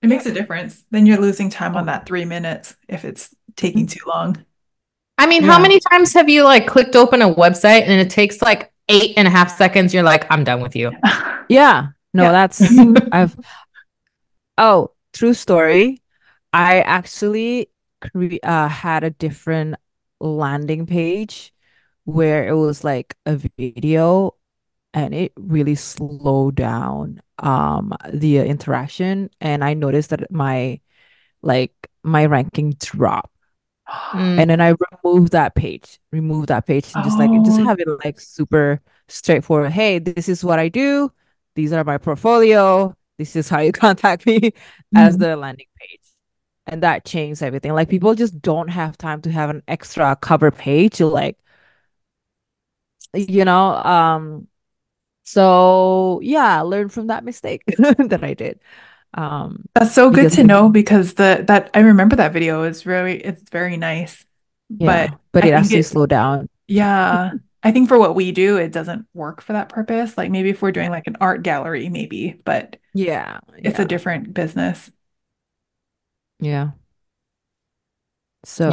It makes Yep. a difference. Then you're losing time on Oh. that 3 minutes if it's taking Mhm. too long. I mean, how Yeah. many times have you like clicked open a website and it takes like 8.5 seconds? You're like, I'm done with you. Yeah. No, Yeah. that's I've oh, true story. I actually had a different landing page where it was like a video and it really slowed down the interaction, and I noticed that like my ranking dropped. And then Mm. I remove that page and just Oh, have it like super straightforward. Hey, this is what I do. These are my portfolio. This is how you contact me as mhm. the landing page. And that changed everything. Like people just don't have time to have an extra cover page to like, you know, so yeah, learn from that mistake that I did. That's so good Because to know because the that I remember that video is really it's very nice. But yeah, but I it think actually it slowed down. yeah, I think for what we do it doesn't work for that purpose. Like maybe if we're Yeah. doing like an art gallery maybe, but Yeah, it's a yeah, different business. yeah. Yeah, So,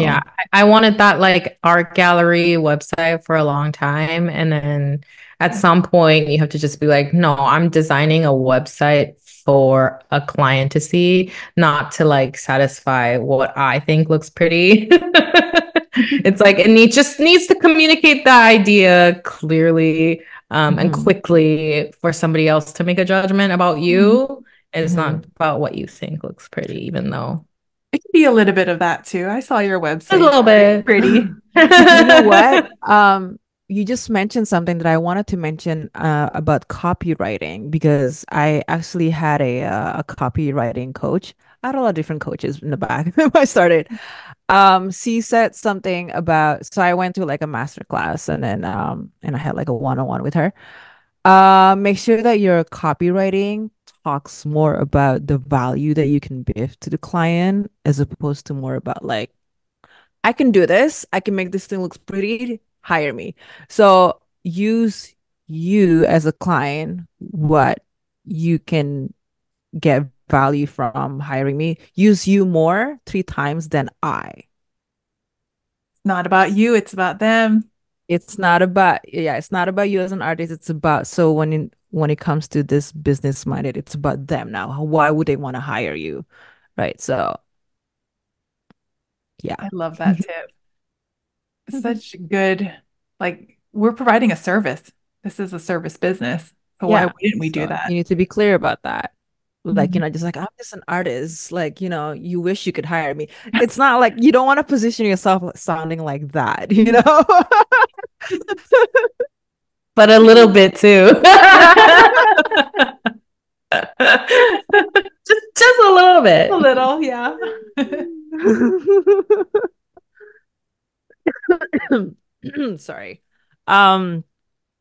I wanted that like art gallery website for a long time. And then at some point, you have to just be like, no, I'm designing a website for a client to see, not to like satisfy what I think looks pretty. It's like just needs to communicate the idea clearly and mhm, quickly for somebody else to make a judgment about Mhm. you. It's not mhm. about what you think looks pretty, even though It could be a little bit of that too. I saw your a website. little Very bit. pretty. You know what? You just mentioned something that I wanted to mention about copywriting because I actually had a copywriting coach. I had a lot of different coaches in the back when I started. She said something about, so I went to like a master class and then and I had like a one-on-one with her. Make sure that your copywriting talks more about the value that you can give to the client as opposed to more about like, I can do this, I can make this thing look pretty, hire me. So use you as a client, what you can get value from hiring me. Use you more 3 times than I. Not about you, it's about them. It's not about, yeah, it's not about you as an artist. It's about, so when it comes to this business minded, it's about them now. Why would they want to hire you? Right. So yeah. I love that tip. Such good, like we're providing a service. This is a service business. So why Yeah. wouldn't we do So that? you need to be clear about that. Like, Mhm. just like, I'm just an artist. Like, you wish you could hire me. It's not like you don't want to position yourself sounding like that, you know? But a little bit too. Just a little A bit. little, yeah. Sorry. Um,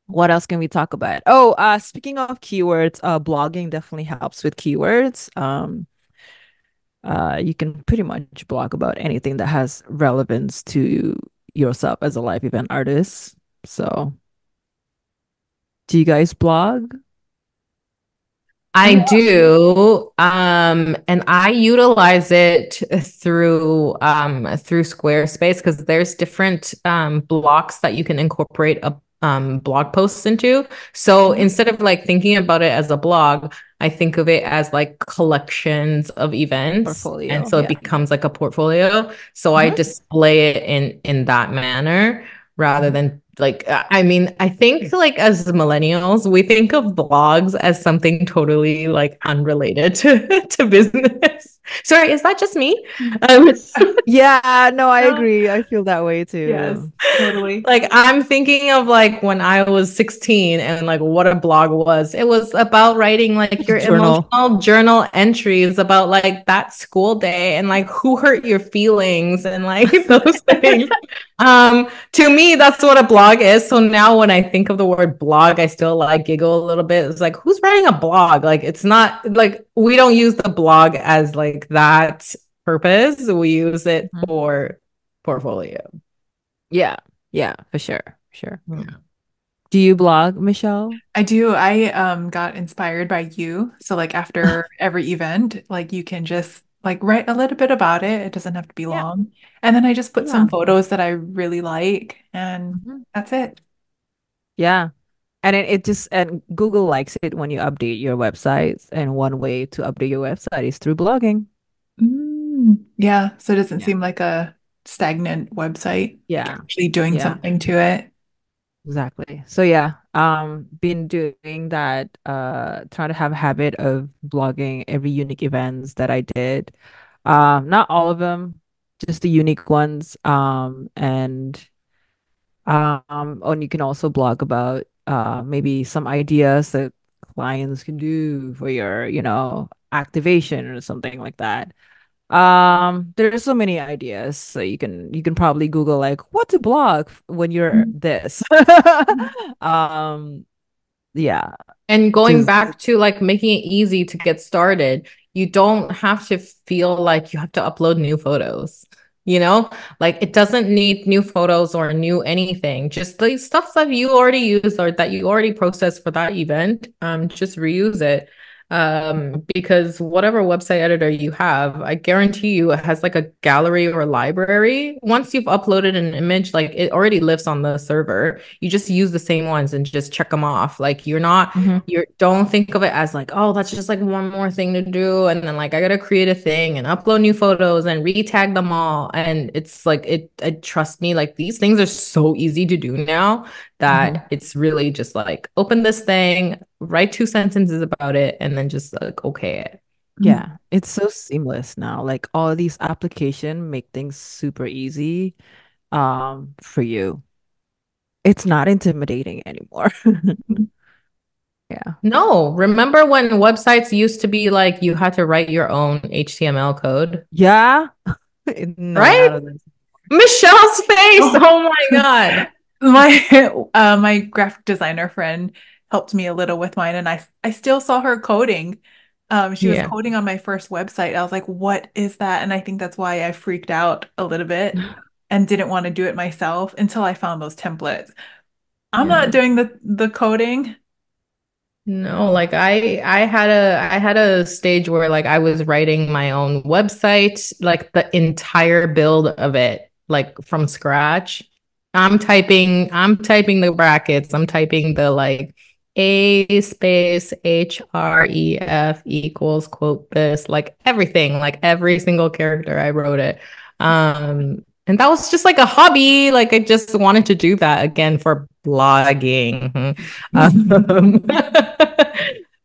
what else can we talk about? Oh, speaking of keywords, blogging definitely helps with keywords. You can pretty much blog about anything that has relevance to yourself as a live event artist. So, do you guys blog? I do. And I utilize it through Squarespace because there's different blocks that you can incorporate a blog posts into. So Mhm. instead of like thinking about it as a blog, I think of it as like collections of events. And Portfolio, so it yeah. becomes like a portfolio. So I Mhm. display it in that manner rather Mhm. than like I mean, I think like as millennials, we think of blogs as something totally like unrelated to business. Sorry, is that just me? Um, Yeah, no, I No. agree. I feel that way Yes, too. totally. like I'm thinking of like when I was 16 and like what a blog was. It was about writing like your Journal. emotional journal entries about like that school day and like who hurt your feelings and like those things. To me, that's what a blog is. So now when I think of the word blog, I still like giggle a little bit. It's like, who's writing a blog? Like it's not like we don't use the blog as like that purpose. We use it Mhm. for portfolio. Yeah. Yeah, for sure. Sure. Yeah. Do you blog, Michelle? I do. I got inspired by you. So like after every event, like you can just like write a little bit about it. It doesn't have to be Yeah. long. And then I just put Yeah. some photos that I really like and Mhm. that's it. Yeah. And it just and Google likes it when you update your websites. And one way to update your website is through blogging. Yeah, so it doesn't Yeah. seem like a stagnant website. Like you're Yeah. actually doing Yeah. something to it. Exactly. So yeah, been doing that, trying to have a habit of blogging every unique events that I did. Not all of them, just the unique ones. And you can also blog about maybe some ideas that clients can do for your, activation or something like that. There's so many ideas. So you can probably Google like what to blog when you're Mhm. this. Um, yeah, And going just back to like making it easy to get started, you don't have to feel like you have to upload new photos. You know, like it doesn't need new photos or new anything. Just the stuff that you already use or that you already processed for that event, just reuse it. Because whatever website editor you have, I guarantee you it has like a gallery or library. Once you've uploaded an image, like it already lives on the server. You just use the same ones and just check them off. Like you're not Mhm. you don't think of it as like, oh, that's just like one more thing to do. And then like I gotta create a thing and upload new photos and re-tag them all. And it's like it trust me, like these things are so easy to do now Mhm. that it's really just like open this thing, write two sentences about it, and then just like okay it. Yeah, it's so seamless now. Like all these applications make things super easy for you. It's not intimidating anymore. Yeah. No, remember when websites used to be like you had to write your own HTML code, Yeah. No, right? none of this. Michelle's face. Oh, Oh my God. my graphic designer friend helped me a little with mine, and I still saw her coding. She was Yeah. coding on my first website. I was like, "What is that?" And I think that's why I freaked out a little bit and didn't want to do it myself until I found those templates. I'm not Yeah. doing the coding. No, like I had a stage where like I was writing my own website, like the entire build of it, like from scratch. I'm typing the brackets, I'm typing the like A space href equals quote this, like everything, like every single character I wrote it. And that was just like a hobby. Like I just wanted to do that again for blogging. Um,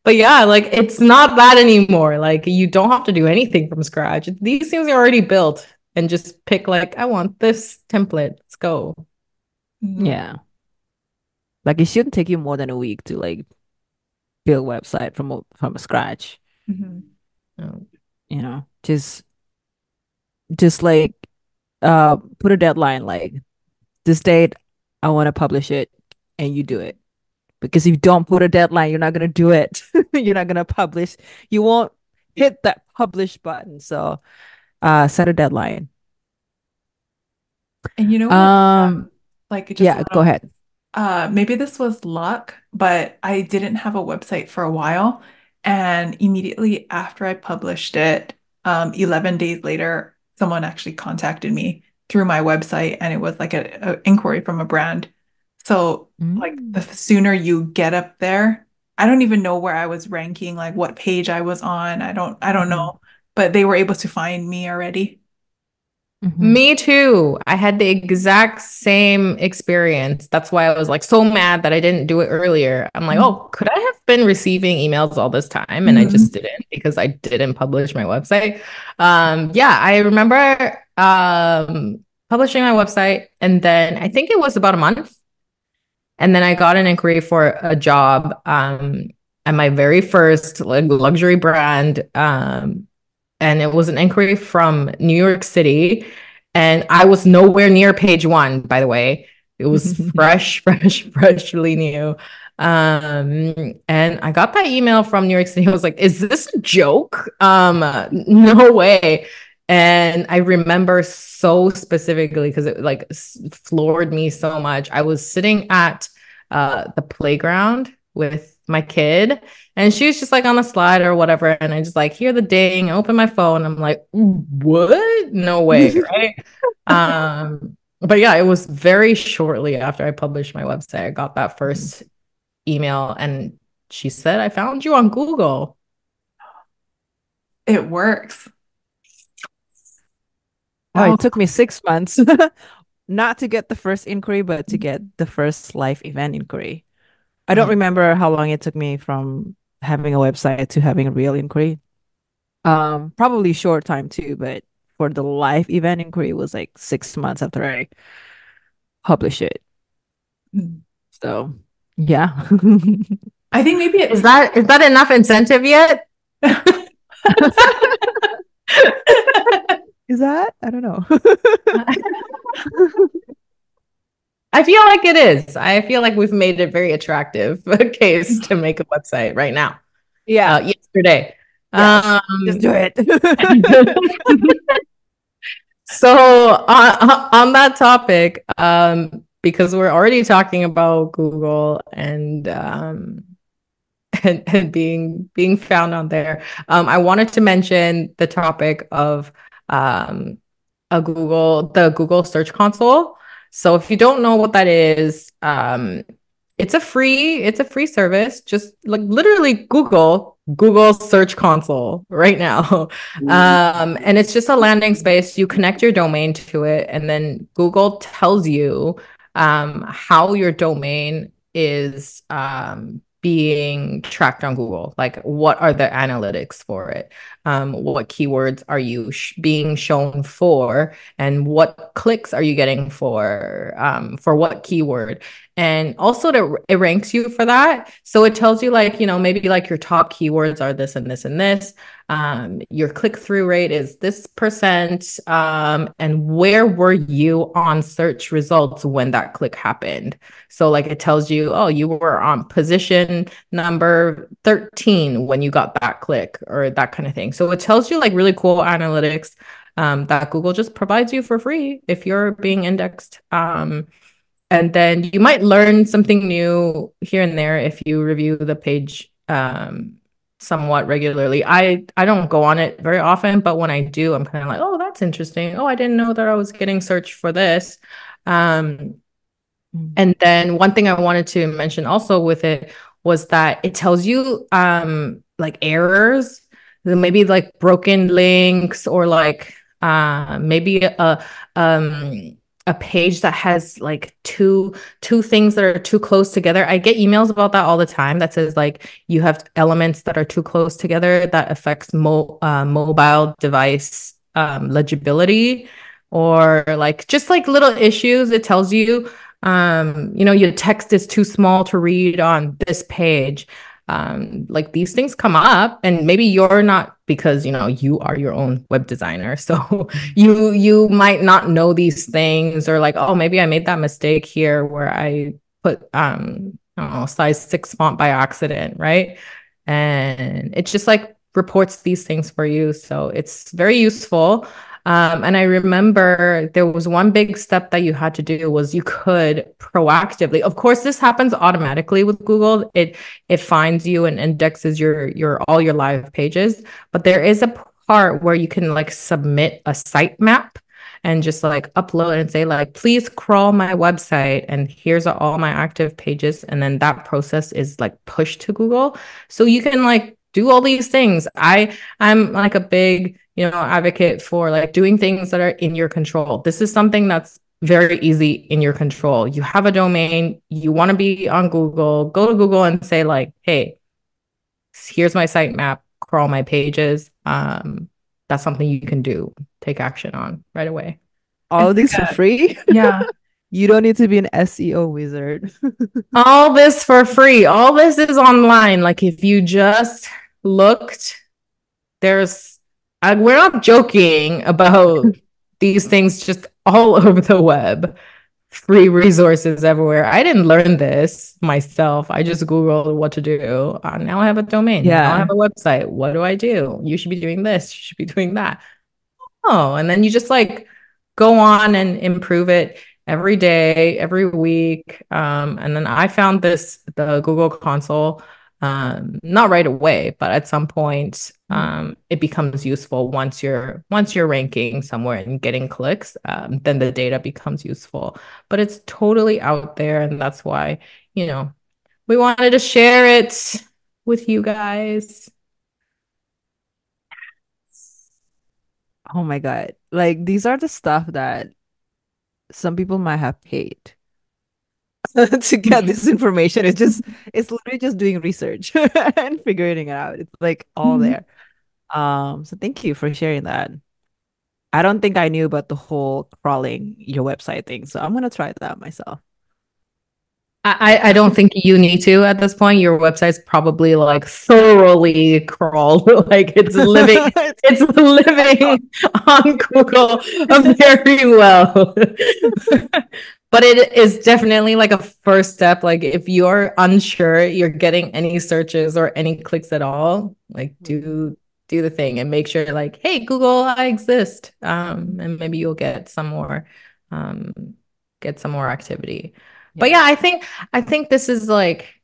but yeah, like it's not that anymore. Like you don't have to do anything from scratch. These things are already built and just pick like, I want this template. Let's go. Mhm, Yeah. Like it shouldn't take you more than a week to like build a website from scratch, mhm, Oh. just like put a deadline like this date I want to publish it and you do it. Because if you don't put a deadline, you're not gonna do it. You're not gonna publish. You won't hit that publish button. So set a deadline. And you know what? Um, Like just a yeah, go little, ahead. maybe this was luck, but I didn't have a website for a while. And immediately after I published it, 11 days later, someone actually contacted me through my website and it was like a inquiry from a brand. So like the Mm. sooner you get up there, I don't even know where I was ranking, like what page I was on. I don't Mhm. know, but they were able to find me already. Mhm. Me too. I had the exact same experience. That's why I was like so mad that I didn't do it earlier. I'm like, oh, could I have been receiving emails all this time? And I just Mhm. didn't because I didn't publish my website. Yeah, I remember publishing my website, and then I think it was about a month. And then I got an inquiry for a job at my very first like luxury brand. And it was an inquiry from New York City. And I was nowhere near page one, by the way. It was fresh, freshly new. And I got that email from New York City. I was like, is this a joke? No way. And I remember so specifically because it like floored me so much. I was sitting at the playground with my kid, and she was just like on the slide or whatever. And I just like hear the ding, open my phone. I'm like, what? No way, right? But yeah, it was very shortly after I published my website. I got that first email, and she said, I found you on Google. It works. Oh, How it took me 6 months not to get the first inquiry, but to get the first live event inquiry. I don't mm, remember how long it took me from having a website to having a real inquiry. Probably short time too, but for the live event inquiry, it was like 6 months after I published it. mm. So, yeah. I think maybe Is that enough incentive yet? Is that? I don't know. I feel like it is. I feel like we've made it very attractive a case to make a website right now. Yeah. Yesterday. Yes. Just do it. So on that topic, because we're already talking about Google and being found on there, I wanted to mention the topic of um, the Google Search Console. So if you don't know what that is, it's a free service. Just like literally Google Search Console right now. And it's just a landing space. You connect your domain to it, and then Google tells you how your domain is being tracked on Google. Like, what are the analytics for it? What keywords are you being shown for, and what clicks are you getting for what keyword? And also it ranks you for that. So it tells you like, maybe like your top keywords are this and this and this. Your click-through rate is this percent. And where were you on search results when that click happened? So like it tells you, oh, you were on position number 13 when you got that click or that kind of thing. So it tells you like really cool analytics that Google just provides you for free if you're being indexed. And then you might learn something new here and there if you review the page somewhat regularly. I don't go on it very often, but when I do, I'm kind of like, oh, that's interesting. Oh, I didn't know that I was getting searched for this. And then one thing I wanted to mention also with it was that it tells you like errors, maybe like broken links, or like maybe a page that has like two things that are too close together. I get emails about that all the time that says like you have elements that are too close together that affects mobile device legibility, or like just like little issues. It tells you your text is too small to read on this page. Like these things come up, and maybe you're not, because you are your own web designer, so you might not know these things, or like, oh, maybe I made that mistake here where I put I don't know, size 6 font by accident, right? And it just like reports these things for you, so it's very useful. And I remember there was one big step that you had to do was you could proactively, of course, this happens automatically with Google. It finds you and indexes your all your live pages, but there is a part where you can like submit a sitemap and just like upload and say like, please crawl my website, and here's all my active pages, and then that process is like pushed to Google. So you can like do all these things. I'm like a big, advocate for like doing things that are in your control. This is something that's very easy in your control. You have a domain, you want to be on Google, go to Google and say like, hey, here's my sitemap, crawl my pages. That's something you can do, take action on right away. All It's of these for like a, free. yeah. You don't need to be an SEO wizard. All this for free. All this is online. Like if you just looked, there's we're not joking about these things just all over the web. Free resources everywhere. I didn't learn this myself. I just Googled what to do. Now I have a domain. Now I have Yeah. a website. What do I do? You should be doing this. You should be doing that. Oh, and then you just like go on and improve it every day, every week. And then I found the Google console, not right away, but at some point, it becomes useful once you're ranking somewhere and getting clicks, then the data becomes useful. But it's totally out there, and that's why, we wanted to share it with you guys. Oh my God. Like these are the stuff that some people might have paid to get this information. It's literally just doing research and figuring it out. It's like all Mhm. there. So thank you for sharing that. I don't think I knew about the whole crawling your website thing, so I'm gonna try that myself. I don't think you need to at this point. Your website's probably like thoroughly crawled. Like it's living on Google very well. But it is definitely like a first step. Like if you're unsure you're getting any searches or any clicks at all, like do the thing and make sure like, hey, Google, I exist. And maybe you'll um get some more activity. But Yeah. yeah, I think this is like,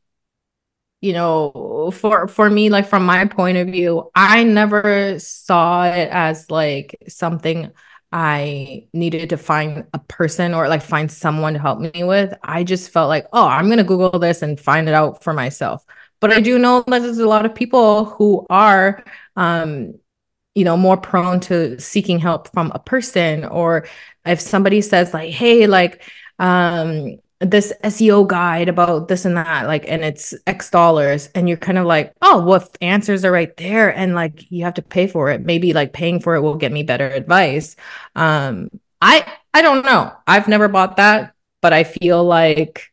for me, like from my point of view, I never saw it as like something I needed to find a person or like find someone to help me with. I just felt like, oh, I'm gonna Google this and find it out for myself. But I do know that there's a lot of people who are more prone to seeking help from a person, or if somebody says like, hey, like this SEO guide about this and that, like, and it's X dollars, and you're kind of like, oh, well, if the answers are right there and like you have to pay for it, maybe like paying for it will get me better advice. um I don't know, I've never bought that, but I feel like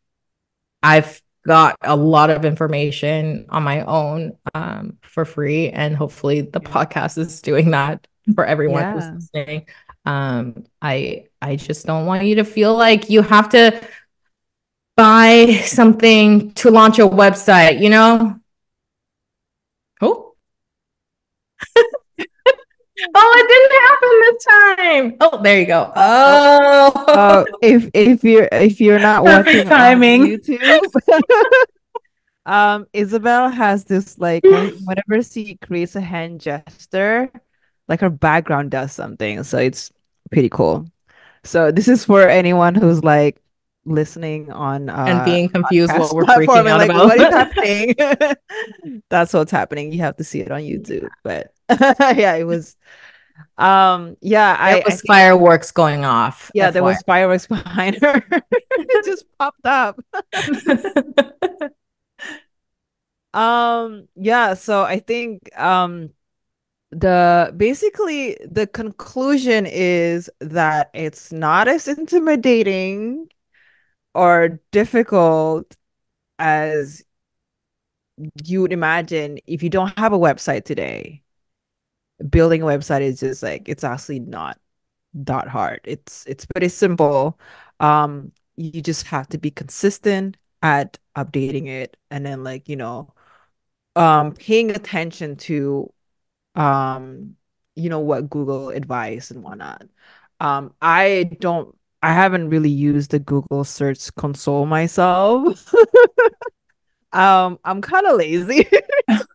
I've got a lot of information on my own, for free, and hopefully the Yeah. podcast is doing that for everyone who's Yeah. listening. I just don't want you to feel like you have to buy something to launch a website, you know? Oh, oh, it didn't happen this time. Oh, there you go. Oh, Oh, if you're not Perfect watching on timing. YouTube, Isabel has this like whenever she creates a hand gesture, like her background does something. So it's pretty cool. So this is for anyone who's like listening on and being confused what podcast we're platform freaking and out like about. what is happening? That's what's happening. You have to see it on YouTube. But yeah, it was yeah, There I was think fireworks going off, yeah, there was FYI. fireworks behind her. It just popped up. Yeah, so I think the basically the conclusion is that it's not as intimidating or difficult as you would imagine if you don't have a website today. Building a website is just like it's actually not that hard. It's pretty simple. You just have to be consistent at updating it and then like, paying attention to um what Google advice and whatnot. I haven't really used the Google Search Console myself. I'm kind of lazy,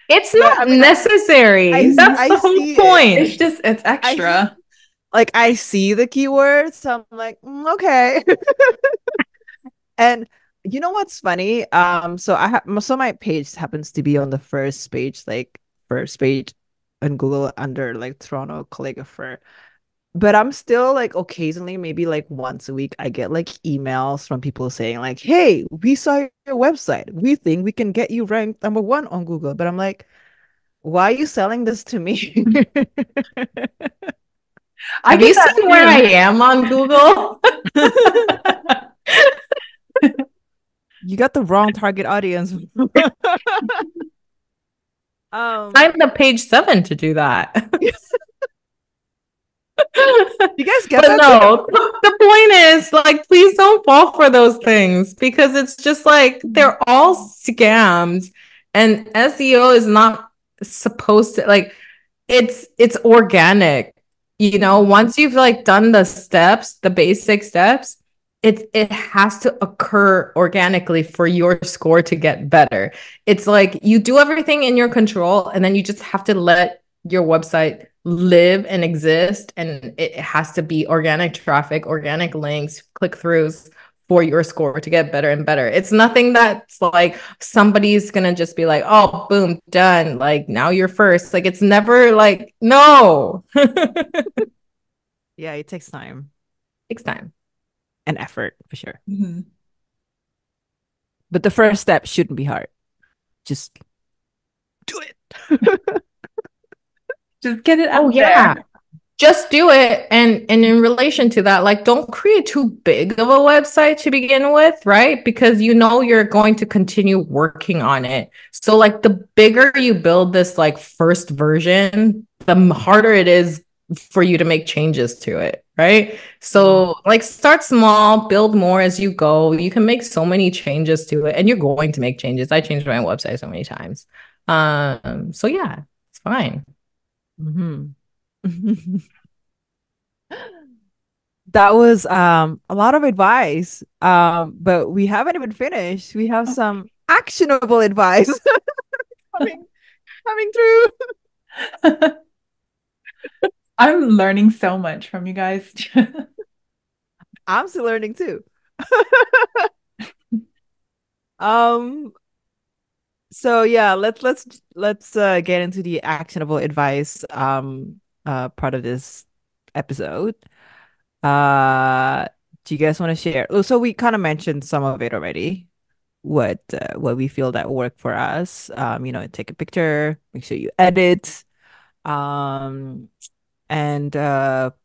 It's but I not mean necessary. That's I the whole see it. point. It's I extra. like I see the keywords, so I'm like, okay. And you know what's funny? So my page happens to be on the first page, like first page on Google under like Toronto calligrapher. But I'm still like occasionally, maybe like once a week, I get like emails from people saying like, "Hey, we saw your website. We think we can get you ranked #1 on Google." But I'm like, why are you selling this to me? I Have get you that seen where I too. am on Google? You got the wrong target audience. Um, I'm the page 7 to do that. you guys get But that too? no, the point is like, please don't fall for those things because it's just like they're all scams, and SEO is not supposed to like it's organic. You know, Mhm. once you've like done the steps, the basic steps, it has to occur organically for your score to get better. It's like you do everything in your control and then you just have to let your website live and exist, and it has to be organic traffic, organic links, click-throughs for your score to get better and better. It's nothing that's like somebody's gonna just be like, oh, boom, done, like now you're first. Like it's never like, no. Yeah, it takes time Takes time. and effort for sure. Mhm. But the first step shouldn't be hard. Just do it. Just get it Oh out there. yeah, just do it. And in relation to that, like don't create too big of a website to begin with, right? Because you know you're going to continue working on it. So like the bigger you build this like first version, the harder it is for you to make changes to it, right? Mm. So like start small, build more as you go. You can make so many changes to it, and you're going to make changes. I changed my website so many times. So yeah, it's fine. Mhm. That was a lot of advice. But we haven't even finished. We have some actionable advice coming coming through. I'm learning so much from you guys. I'm still learning too. Um, so yeah, let's get into the actionable advice part of this episode. Uh, do you guys want to share? Oh, so we kind of mentioned some of it already. What we feel that work for us. Take a picture, make sure you edit, um, and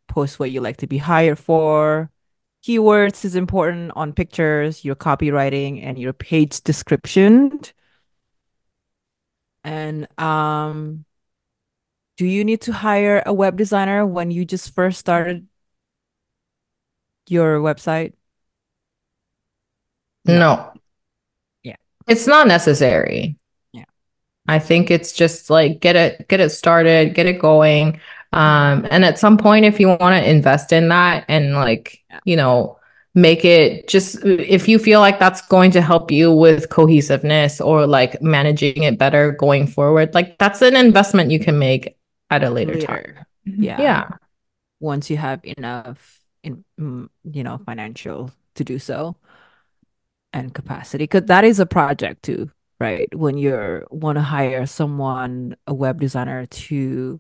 post what you like to be hired for. Keywords is important on pictures, your copywriting, and your page description. And do you need to hire a web designer when you just first started your website? No. No. Yeah. It's not necessary. Yeah. I think it's just like get it started, get it going. And at some point, if you want to invest in that and like, Yeah. make it just if you feel like that's going to help you with cohesiveness or like managing it better going forward, like that's an investment you can make at a later time. Later. Mhm. Yeah. Yeah. Once you have enough financial to do so and capacity, because that is a project too, right? When you want to hire someone, a web designer to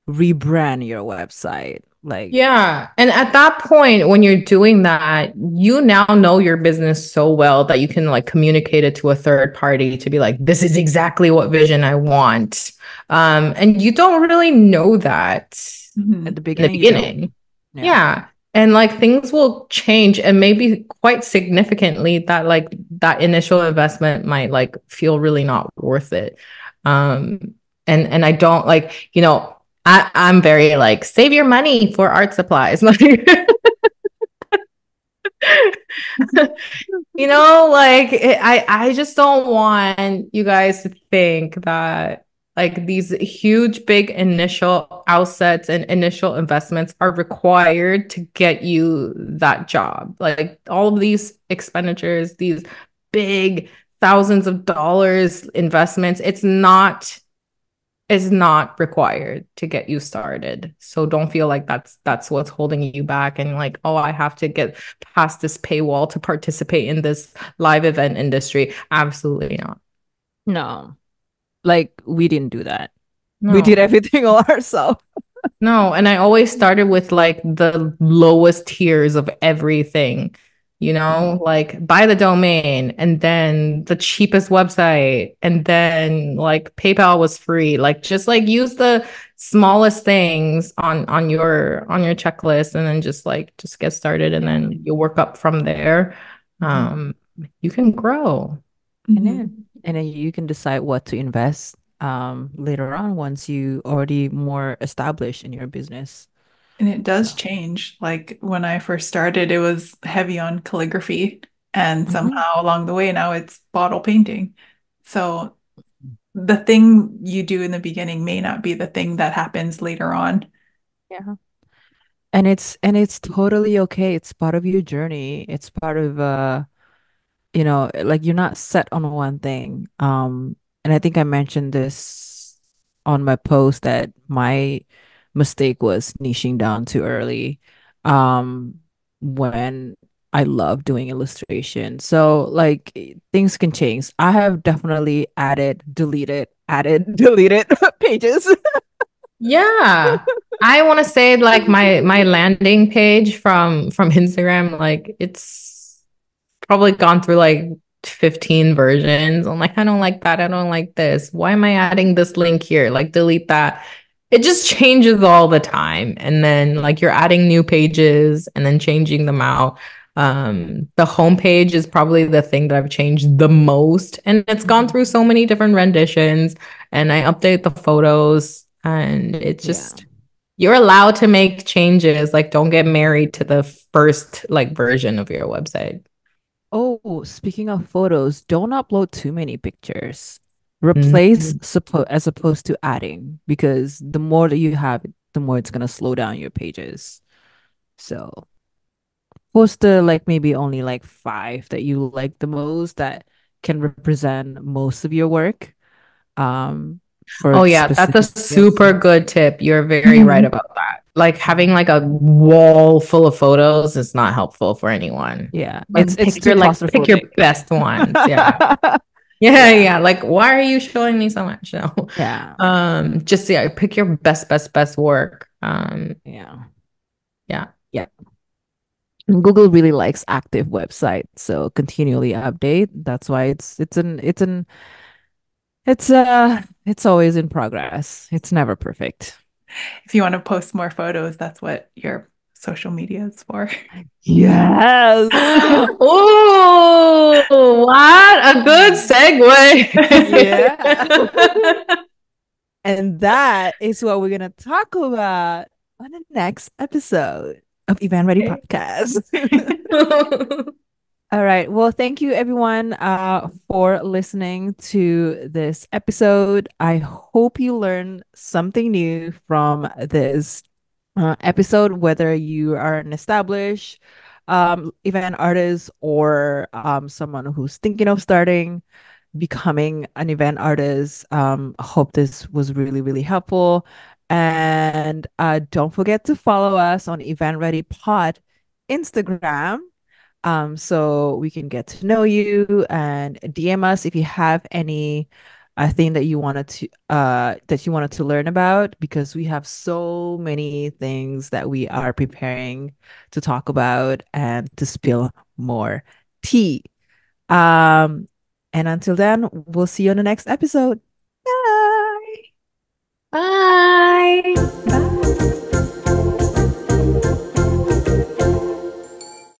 rebrand your website, like Yeah. And at that point, when you're doing that, you now know your business so well that you can like communicate it to a third party to be like, this is exactly what vision I want. And you don't really know that at the Mhm. in the beginning you don't. beginning. Yeah. Yeah. And like things will change and maybe quite significantly that like that initial investment might like feel really not worth it. And I don't like, I'm very like save your money for art supplies. I just don't want you guys to think that like these huge big initial outsets and initial investments are required to get you that job. Like all of these expenditures, these big thousands of dollars investments, is not required to get you started. So don't feel like that's what's holding you back and like, oh, I have to get past this paywall to participate in this live event industry. Absolutely not. No, like we didn't do that. We did No. everything all ourselves. No, and I always started with like the lowest tiers of everything, Mhm. like buy the domain and then the cheapest website and then like PayPal was free. Like just like use the smallest things on your checklist and then just get started and Yeah. then you work up from there. Mhm. Um, you can grow. And then Mhm. and then you can decide what to invest later on once you already more established in your business. And it does So, change. Like when I first started, it was heavy on calligraphy, and mhm. somehow along the way now it's bottle painting. So the thing you do in the beginning may not be the thing that happens later on. Yeah. And it's totally okay. It's part of your journey. It's part of like you're not set on one thing. And I think I mentioned this on my post that my mistake was niching down too early. Um, when I love doing illustration. So like things can change. I have definitely added, deleted pages. Yeah. I want to say like my landing page from Instagram, like it's probably gone through like 15 versions. I'm like, I don't like that. I don't like this. Why am I adding this link here? Like delete that. It just changes all the time. And then like you're adding new pages and then changing them out. The homepage is probably the thing that I've changed the most. And it's gone Mhm. through so many different renditions and I update the photos and it's Yeah. just you're allowed to make changes. Like don't get married to the first like version of your website. Oh, speaking of photos, don't upload too many pictures. Replace Mhm. as opposed to adding because the more that you have, the more it's gonna slow down your pages. So post like maybe only like five that you like the most that can represent most of your work. For Oh yeah, that's a specific skills. super good tip. You're very right Mhm. about that. Like having Mhm. like a wall full of photos is not helpful for anyone. Yeah, Like it's too pick your claustrophobic. best ones. Yeah. Yeah, Yeah, yeah. Like why are you showing me so much? No. yeah, Just yeah, pick your best work. yeah, Yeah. yeah. Google really likes active websites, so continually update. That's why it's always in progress. It's never perfect. If you want to post more photos, that's what your social media is for. Yes. Oh, what a good Yeah. segue. And that is what we're gonna talk about on the next episode of Event Ready Podcast. All right. Well, thank you everyone for listening to this episode. I hope you learned something new from this episode, whether you are an established event artist or someone who's thinking of starting becoming an event artist. I hope this was really, really helpful. And don't forget to follow us on Event Ready Pod Instagram, so we can get to know you and DM us if you have any thing that you wanted to learn about, because we have so many things that we are preparing to talk about and to spill more tea. Um, and until then, we'll see you on the next episode.